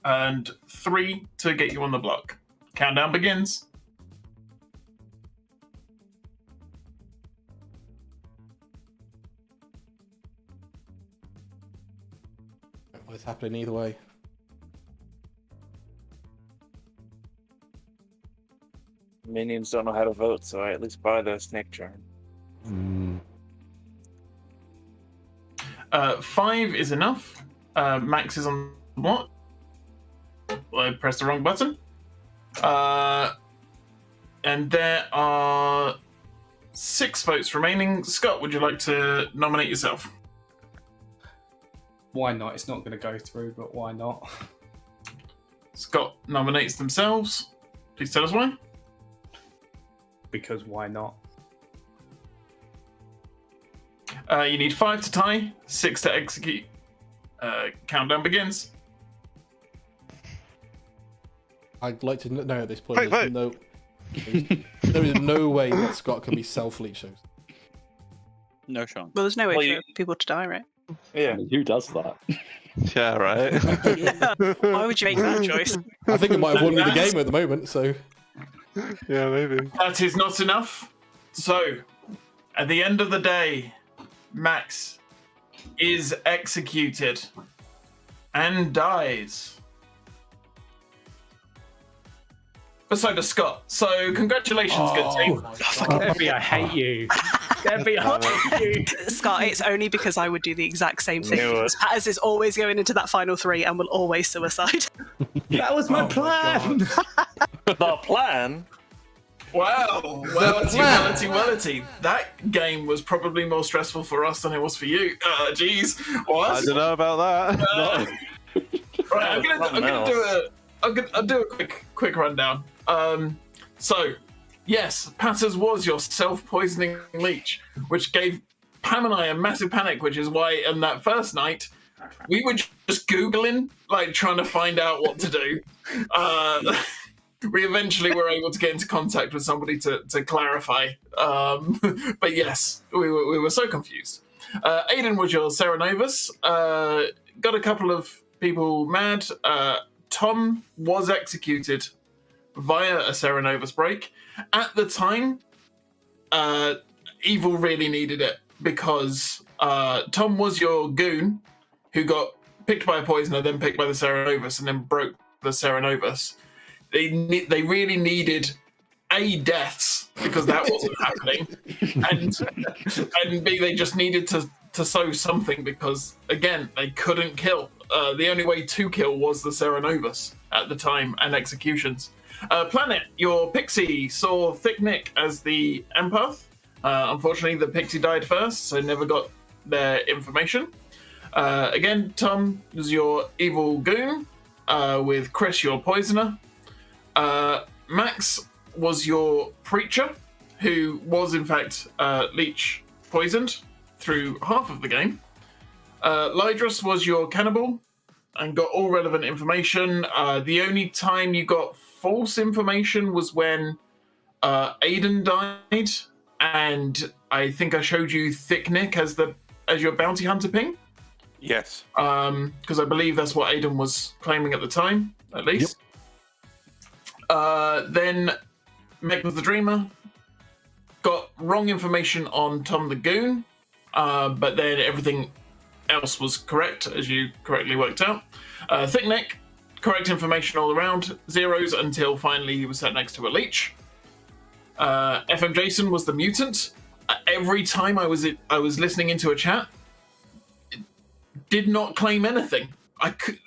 and 3 to get you on the block. Countdown begins. What's happening either way? Minions don't know how to vote, so I at least buy the snake charm. 5 is enough. Max is on the block. I pressed the wrong button. And there are 6 votes remaining. Scott, would you like to nominate yourself? Why not? It's not going to go through, but why not? Scott nominates themselves. Please tell us why. Because why not? You need 5 to tie, 6 to execute. Countdown begins. I'd like to know at this point. Quick vote. There is no way that Scott can be self-leech shows. No chance. Well, there's no way Well, for you- people to die, right? Yeah. Who does that? Yeah, right. Why would you make that choice? I think it might have won me the game at the moment. So Yeah, maybe. That is not enough. So, at the end of the day, Max is executed and dies. But so does Scott. So, congratulations, good team. Debbie, I hate you. Debbie, I hate you. Scott, it's only because I would do the exact same thing. Knew it. Because Patters is always going into that final 3 and will always suicide. That was my plan. The plan? Wow. Wellity. That game was probably more stressful for us than it was for you. Jeez. What? I don't know about that. Right, I'll do a quick rundown. So, yes, Patters was your self-poisoning leech, which gave Pam and I a massive panic, which is why on that first night, we were just Googling, like trying to find out what to do. We eventually were able to get into contact with somebody to clarify. But yes, we were so confused. Aiden was your Serenovus. Got a couple of people mad. Tom was executed via a Serenovus break. At the time, Evil really needed it because Tom was your goon who got picked by a poisoner, then picked by the Serenovus, and then broke the Serenovus. They really needed A, deaths, because that wasn't happening, and B, they just needed to sow something because, again, they couldn't kill. The only way to kill was the Serenovus at the time, and executions. Planet, your pixie saw Thick Nick as the empath. Unfortunately, the pixie died first, so never got their information. Again, Tom was your evil goon, with Chris your poisoner. Max was your preacher, who was in fact leech poisoned through half of the game. Lydrus was your cannibal and got all relevant information. The only time you got false information was when Aiden died, and I think I showed you Thick Nick as your bounty hunter ping. Yes. Because I believe that's what Aiden was claiming at the time, at least. Yep. Then Meg was the dreamer. Got wrong information on Tom the goon, but then everything else was correct, as you correctly worked out. Thick Nick, correct information all around, zeros until finally he was sat next to a leech. FM Jason was the mutant. Every time I was listening into a chat, did not claim anything.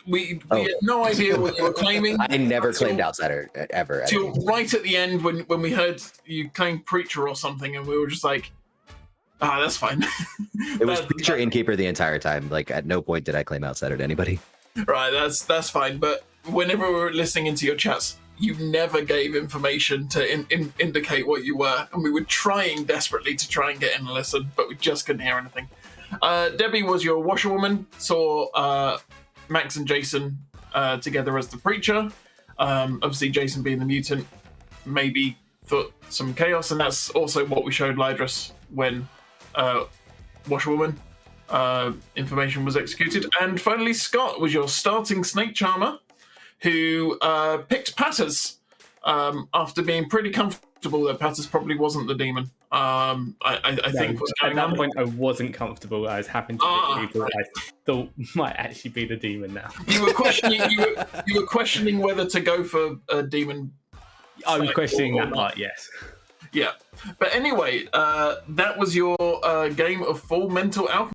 We had no idea what you were claiming. I never claimed outsider ever. Till right at the end when we heard you claim preacher or something, and we were just like, that's fine. It was preacher innkeeper the entire time. Like at no point did I claim outsider to anybody. Right, that's fine. But whenever we were listening into your chats, you never gave information to indicate what you were, and we were trying desperately to try and get in and listen, but we just couldn't hear anything. Debbie was your washerwoman, saw Max and Jason together as the preacher. Obviously, Jason being the mutant, maybe thought some chaos, and that's also what we showed Lydrus when washerwoman information was executed. And finally, Scott was your starting snake charmer, who picked Patters after being pretty comfortable that Patters probably wasn't the demon. I think at that point I wasn't comfortable. I was happy to pick people I thought might actually be the demon now. You were questioning. you were questioning whether to go for a demon. I was questioning that part. Yes. Yeah, but anyway, that was your game of Full Mental Alchemy.